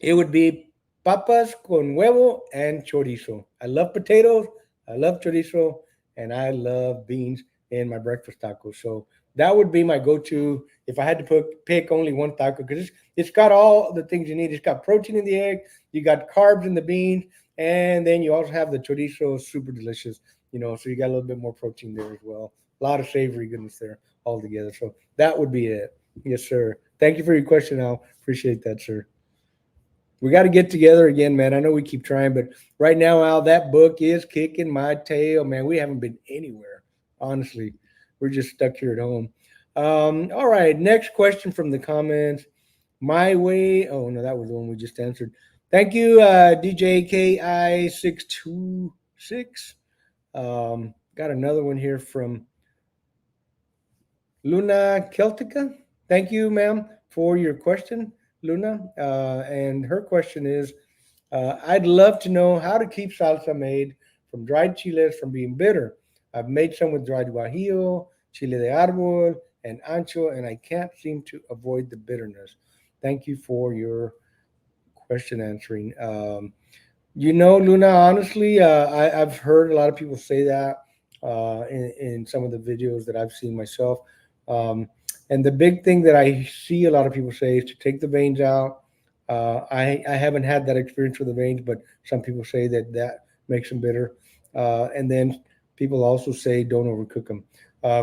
it would be papas con huevo and chorizo. I love potatoes, I love chorizo, and I love beans in my breakfast taco. So that would be my go-to if I had to pick only one taco because it's got all the things you need. It's got protein in the egg, you got carbs in the beans, and then you also have the chorizo, super delicious, so you got a little bit more protein there as well. A lot of savory goodness there all together. So that would be it. Yes, sir. Thank you for your question, Al. Appreciate that, sir. We got to get together again, man. I know we keep trying, but right now, Al, that book is kicking my tail, man. We haven't been anywhere, honestly. We're just stuck here at home. All right. Next question from the comments. My way. Oh, no, that was the one we just answered. Thank you, DJ KI626. Got another one here from Luna Celtica. Thank you, ma'am, for your question, Luna. And her question is, I'd love to know how to keep salsa made from dried chiles from being bitter. I've made some with dried guajillo, chile de árbol, and ancho, and I can't seem to avoid the bitterness. Thank you for your question answering. Luna, honestly, I've heard a lot of people say that in some of the videos that I've seen myself. And the big thing that I see a lot of people say is to take the veins out. I haven't had that experience with the veins, but some people say that makes them bitter. And then people also say don't overcook them.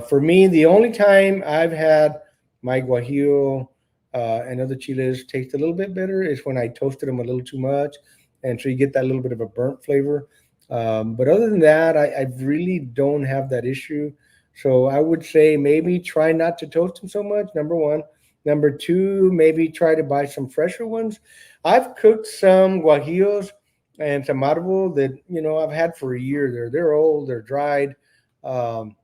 For me, the only time I've had my guajillo and other chiles taste a little bit better is when I toasted them a little too much, and so you get that little bit of a burnt flavor. But other than that, I really don't have that issue. So I would say maybe try not to toast them so much. Number one. Number two, maybe try to buy some fresher ones. I've cooked some guajillos and some árbol that I've had for a year. They're old, they're dried, um,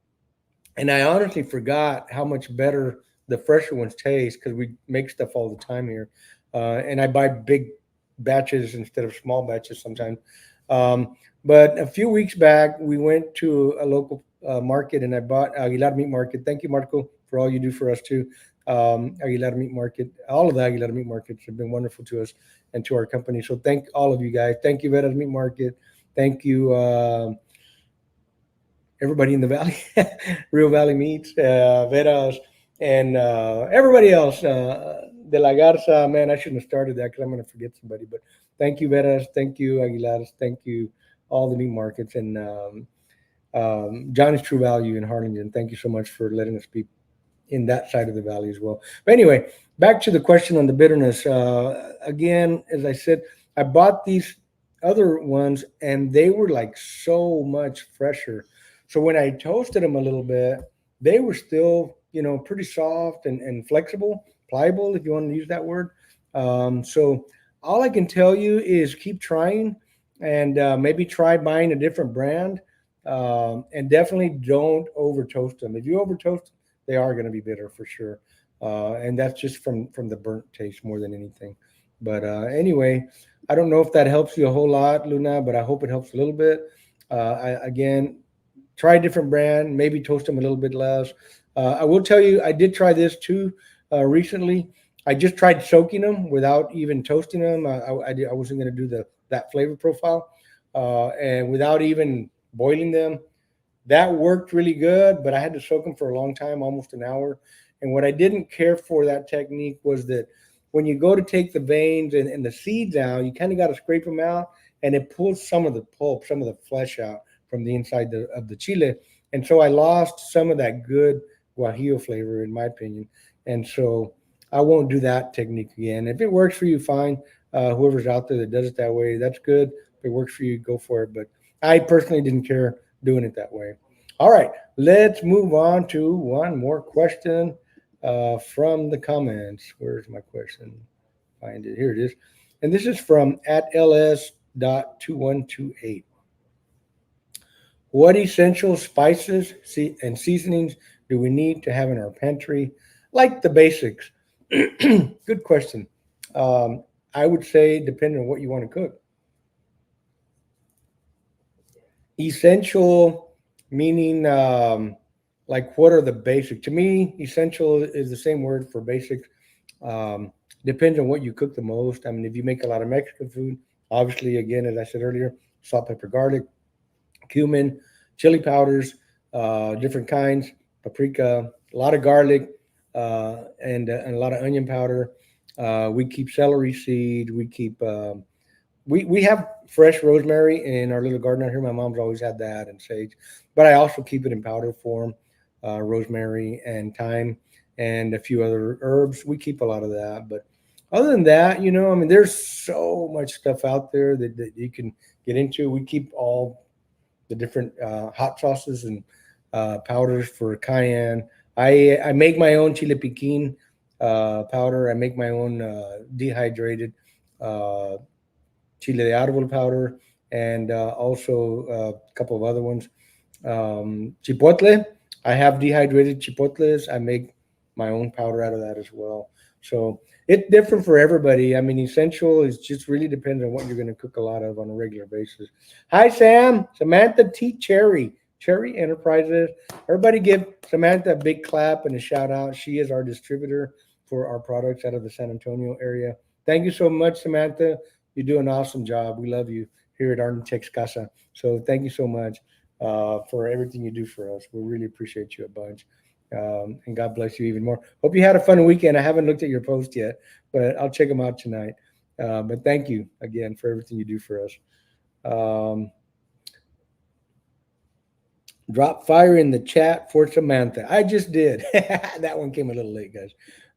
and I honestly forgot how much better the fresher ones taste because we make stuff all the time here, and I buy big batches instead of small batches sometimes. But a few weeks back, we went to a local market, and I bought Aguilar Meat Market. Thank you, Marco, for all you do for us too. Aguilar Meat Market, all of the Aguilar Meat Markets have been wonderful to us and to our company. So thank all of you guys. Thank you, Veras Meat Market. Thank you. Everybody in the valley, Rio Valley Meats, Veras, and everybody else. De la Garza, man, I shouldn't have started that because I'm going to forget somebody. But thank you, Veras. Thank you, Aguilares. Thank you, all the meat markets. And Johnny's True Value in Harlingen. Thank you so much for letting us be in that side of the valley as well. But anyway, back to the question on the bitterness. Again, as I said, I bought these other ones and they were like so much fresher. So when I toasted them a little bit, they were still, pretty soft and flexible, pliable, if you want to use that word. So all I can tell you is keep trying and maybe try buying a different brand. And definitely don't over toast them. If you over toast, they are going to be bitter for sure. And that's just from the burnt taste more than anything. But anyway, I don't know if that helps you a whole lot, Luna, but I hope it helps a little bit. Again, try a different brand, maybe toast them a little bit less. I will tell you, I did try this too recently. I just tried soaking them without even toasting them. I wasn't going to do that flavor profile, and without even boiling them. That worked really good, but I had to soak them for a long time, almost an hour. And what I didn't care for that technique was that when you go to take the veins and the seeds out, you kind of got to scrape them out, and it pulls some of the pulp, some of the flesh out from the inside of the chile. And so I lost some of that good guajillo flavor, in my opinion. And so I won't do that technique again. If it works for you, fine. Whoever's out there that does it that way, that's good. If it works for you, go for it. But I personally didn't care doing it that way. All right, let's move on to one more question from the comments. Where's my question? Find it. Here it is. And this is from at ls.2128. What essential spices and seasonings do we need to have in our pantry? Like the basics. Good question. I would say depending on what you want to cook. Essential meaning like what are the basics? To me, essential is the same word for basics. Um, Depends on what you cook the most. I mean, if you make a lot of Mexican food, obviously, again, as I said earlier, salt, pepper, garlic, cumin, chili powders, different kinds, paprika, a lot of garlic, and a lot of onion powder. We keep celery seed. We keep we have fresh rosemary in our little garden out here. My mom's always had that and sage, but I also keep it in powder form, rosemary and thyme and a few other herbs. We keep a lot of that, but other than that, I mean, there's so much stuff out there that you can get into. We keep all the different hot sauces and powders for cayenne. I make my own chile piquin powder. I make my own dehydrated uh, chile de árbol powder, and also a couple of other ones. Chipotle, I have dehydrated chipotles. I make my own powder out of that as well. So it's different for everybody. I mean, essential is just really depends on what you're going to cook a lot of on a regular basis. Hi, Sam. Samantha T. Cherry Enterprises. Everybody give Samantha a big clap and a shout out. She is our distributor for our products out of the San Antonio area. Thank you so much, Samantha. You do an awesome job. We love you here at Arnitex Casa. So thank you so much for everything you do for us. We really appreciate you a bunch. And God bless you even more. Hope you had a fun weekend. I haven't looked at your post yet, but I'll check them out tonight. But thank you again for everything you do for us. Um, Drop fire in the chat for Samantha. I just did. That one came a little late, guys.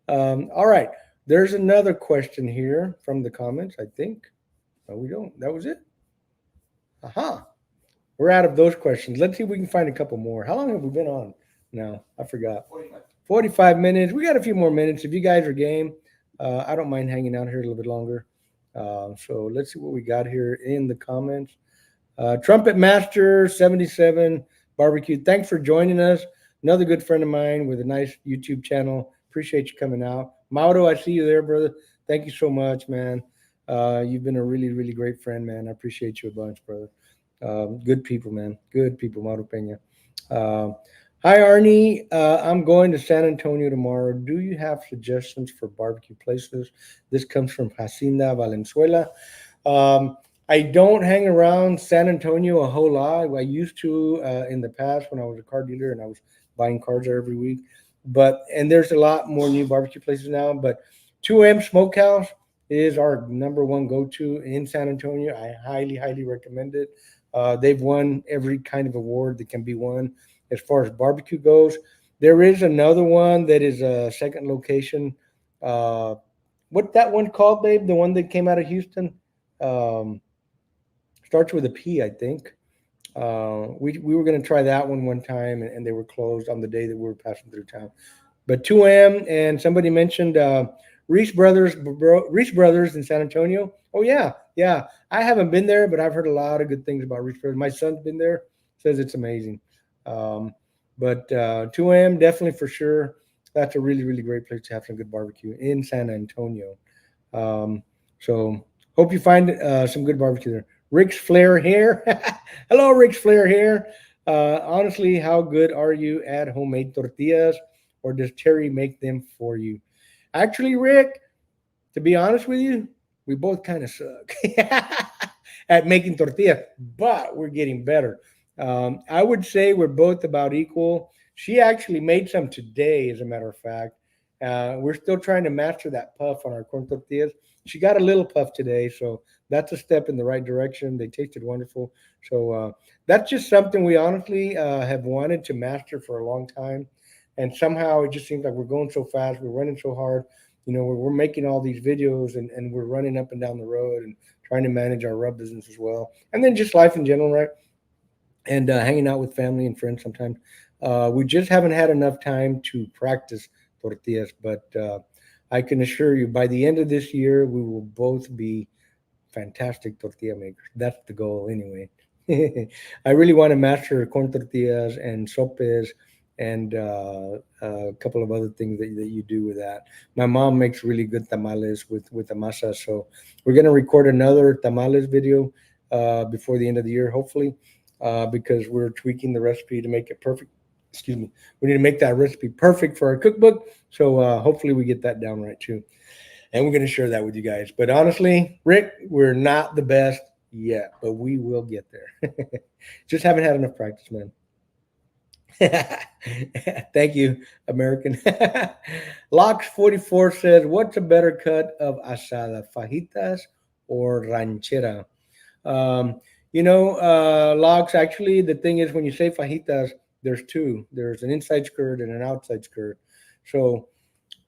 All right. There's another question here from the comments, I think. No, we don't. That was it. Aha. We're out of those questions. Let's see if we can find a couple more. How long have we been on now? I forgot. 45. 45 minutes. We got a few more minutes. If you guys are game, I don't mind hanging out here a little bit longer. So let's see what we got here in the comments. Trumpet Master 77 Barbecue. Thanks for joining us. Another good friend of mine with a nice YouTube channel. Appreciate you coming out. Mauro, I see you there, brother. Thank you so much, man. You've been a really, really great friend, man. I appreciate you a bunch, brother. Good people, man. Good people, Mauro Peña. Hi, Arnie. I'm going to San Antonio tomorrow. Do you have suggestions for barbecue places? This comes from Hacienda Valenzuela. I don't hang around San Antonio a whole lot. I used to in the past when I was a car dealer and I was buying cars there every week. And there's a lot more new barbecue places now. But 2M Smokehouse is our number one go-to in San Antonio. I highly, highly recommend it. They've won every kind of award that can be won as far as barbecue goes. There is another one that is a second location. What that one called, babe? The one that came out of Houston? Starts with a P, I think. We were going to try that one time, and they were closed on the day that we were passing through town. But 2M, and somebody mentioned Reese Brothers in San Antonio. Oh, yeah. I haven't been there, but I've heard a lot of good things about Reese Brothers. My son's been there, says it's amazing. But 2M, definitely for sure. That's a really, really great place to have some good barbecue in San Antonio. So hope you find some good barbecue there. Rick's Flair here. Hello, Rick's Flair here. Honestly, how good are you at homemade tortillas, or does Terry make them for you? Actually, Rick, to be honest with you, we both kind of suck at making tortillas, but we're getting better. I would say we're both about equal. She actually made some today, as a matter of fact. We're still trying to master that puff on our corn tortillas. She got a little puff today, so that's a step in the right direction. They tasted wonderful. So that's just something we honestly have wanted to master for a long time. And somehow it just seems like we're going so fast. We're running so hard. We're making all these videos and we're running up and down the road and trying to manage our rub business as well. And then just life in general, right? And hanging out with family and friends sometimes. We just haven't had enough time to practice tortillas, but I can assure you by the end of this year, we will both be fantastic tortilla makers. That's the goal anyway. I really want to master corn tortillas and sopes and a couple of other things that you do with that. My mom makes really good tamales with the masa. So we're going to record another tamales video before the end of the year, hopefully, because we're tweaking the recipe to make it perfect. Excuse me. We need to make that recipe perfect for our cookbook. So hopefully we get that down right too. And we're going to share that with you guys. But honestly, Rick, we're not the best yet, but we will get there. Just haven't had enough practice, man. Thank you, American. Locks44 says, what's a better cut of asada, fajitas or ranchera? Locks, actually, the thing is when you say fajitas, there's two. There's an inside skirt and an outside skirt. So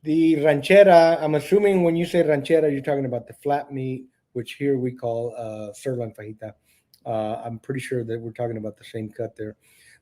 the ranchera, I'm assuming when you say ranchera, you're talking about the flat meat, which here we call sirloin fajita. I'm pretty sure that we're talking about the same cut there.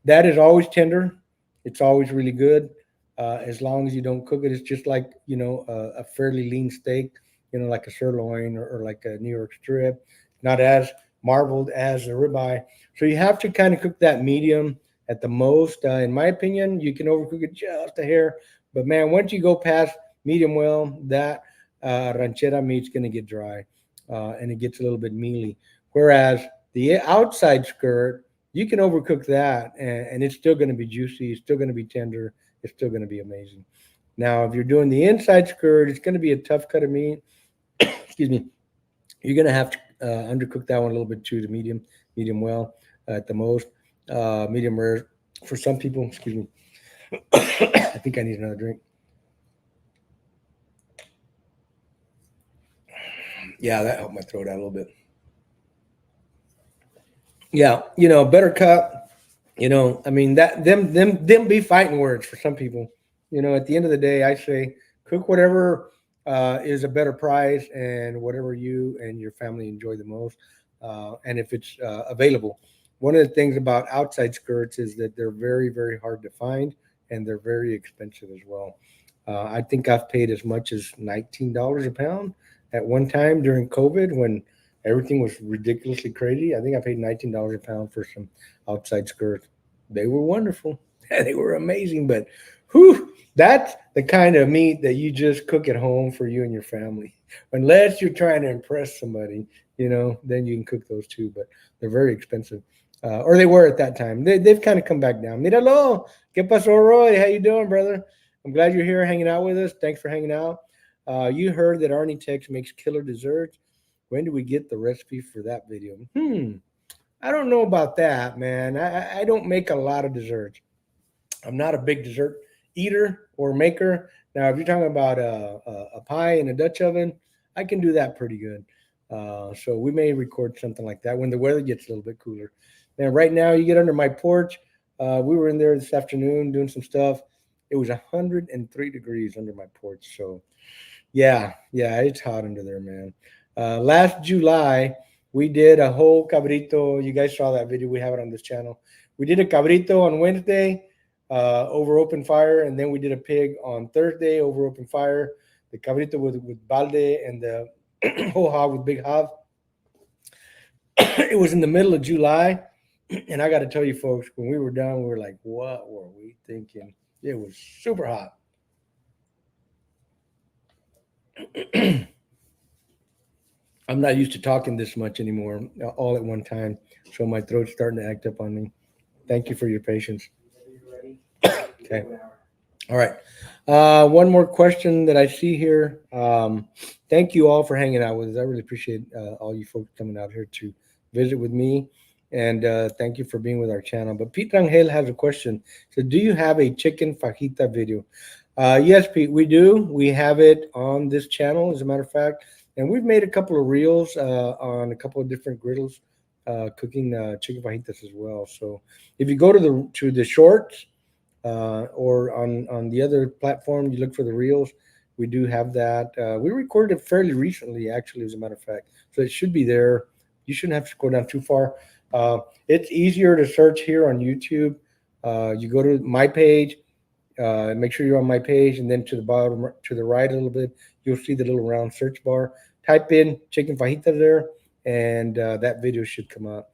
That is always tender. It's always really good. As long as you don't cook it, it's just like, a fairly lean steak, like a sirloin or like a New York strip, not as marbled as a ribeye. So you have to kind of cook that medium at the most. In my opinion, you can overcook it just a hair. But man, once you go past medium well, that ranchera meat's going to get dry and it gets a little bit mealy. Whereas the outside skirt, you can overcook that and it's still going to be juicy. It's still going to be tender. It's still going to be amazing. Now, if you're doing the inside skirt, it's going to be a tough cut of meat. Excuse me. You're going to have to undercook that one a little bit too, to medium well at the most. Medium rare for some people. Excuse me. I think I need another drink. Yeah, that helped my throat out a little bit. Yeah, better cut. That them be fighting words for some people. At the end of the day, I say cook whatever is a better price and whatever you and your family enjoy the most. And if it's available. One of the things about outside skirts is that they're very, very hard to find and they're very expensive as well. I think I've paid as much as $19 a pound at one time during COVID when everything was ridiculously crazy. I think I paid $19 a pound for some outside skirts. They were wonderful. They were amazing, but whew, that's the kind of meat that you just cook at home for you and your family. Unless you're trying to impress somebody, then you can cook those too, but they're very expensive. Or they were at that time. They've kind of come back down. Míralo. ¿Qué pasó, Roy? How you doing, brother? I'm glad you're here hanging out with us. Thanks for hanging out. You heard that Arnie Tex makes killer desserts. When do we get the recipe for that video? I don't know about that, man. I don't make a lot of desserts. I'm not a big dessert eater or maker. Now, if you're talking about a pie in a Dutch oven, I can do that pretty good. So we may record something like that when the weather gets a little bit cooler. And right now, you get under my porch. We were in there this afternoon doing some stuff. It was 103 degrees under my porch. So, yeah, it's hot under there, man. Last July, we did a whole cabrito. You guys saw that video. We have it on this channel. We did a cabrito on Wednesday over open fire, and then we did a pig on Thursday over open fire. The cabrito with balde and the whole hog with big hog. It was in the middle of July. And I got to tell you, folks, when we were done, we were like, what were we thinking? It was super hot. I'm not used to talking this much anymore, all at one time. So my throat's starting to act up on me. Thank you for your patience. Okay. All right. One more question that I see here. Thank you all for hanging out with us. I really appreciate all you folks coming out here to visit with me. And thank you for being with our channel. But Pete Rangel has a question. So do you have a chicken fajita video? Yes, Pete, we do. We have it on this channel, as a matter of fact. And we've made a couple of reels on a couple of different griddles cooking chicken fajitas as well. So if you go to the shorts or on the other platform, you look for the reels. We do have that. We recorded it fairly recently, actually, as a matter of fact. So it should be there. You shouldn't have to go down too far. It's easier to search here on YouTube. You go to my page, make sure you're on my page, and then to the bottom, to the right a little bit, you'll see the little round search bar. Type in chicken fajita there, and that video should come up.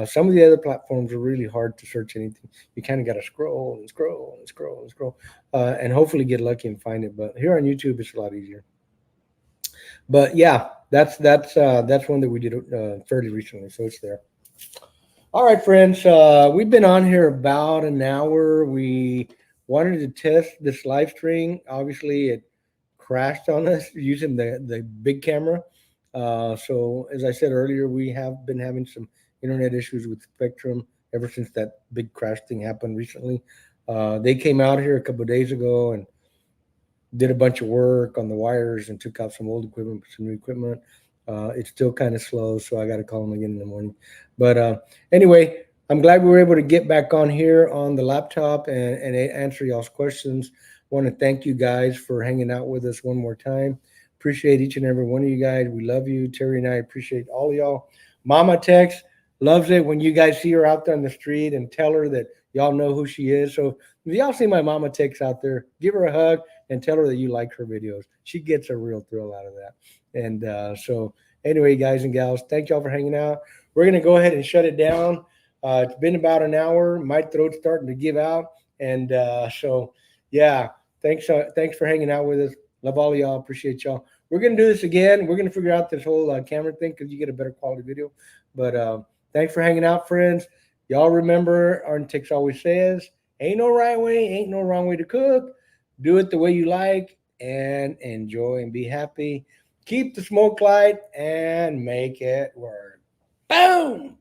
Some of the other platforms are really hard to search anything. You kind of got to scroll and scroll and scroll and scroll, and hopefully get lucky and find it. But here on YouTube, it's a lot easier. But yeah, that's one that we did fairly recently, so it's there. All right, friends, we've been on here about an hour. We wanted to test this live stream. Obviously, it crashed on us using the big camera. So as I said earlier, we have been having some internet issues with Spectrum ever since that big crash thing happened recently. They came out here a couple of days ago and did a bunch of work on the wires and took out some old equipment, some new equipment. It's still kind of slow, so I got to call them again in the morning. But anyway, I'm glad we were able to get back on here on the laptop and answer y'all's questions. Want to thank you guys for hanging out with us one more time. Appreciate each and every one of you guys. We love you. Terry and I appreciate all of y'all. Mama Tex loves it when you guys see her out there on the street and tell her that y'all know who she is. So if y'all see my Mama Tex out there, give her a hug and tell her that you like her videos. She gets a real thrill out of that. And so anyway, guys and gals, thank y'all for hanging out. We're going to go ahead and shut it down. It's been about an hour. My throat's starting to give out. And so, yeah, thanks for hanging out with us. Love all of y'all. Appreciate y'all. We're going to do this again. We're going to figure out this whole camera thing because you get a better quality video. But thanks for hanging out, friends. Y'all remember, Arn Tix always says, ain't no right way, ain't no wrong way to cook. Do it the way you like and enjoy and be happy. Keep the smoke light and make it work. Boom!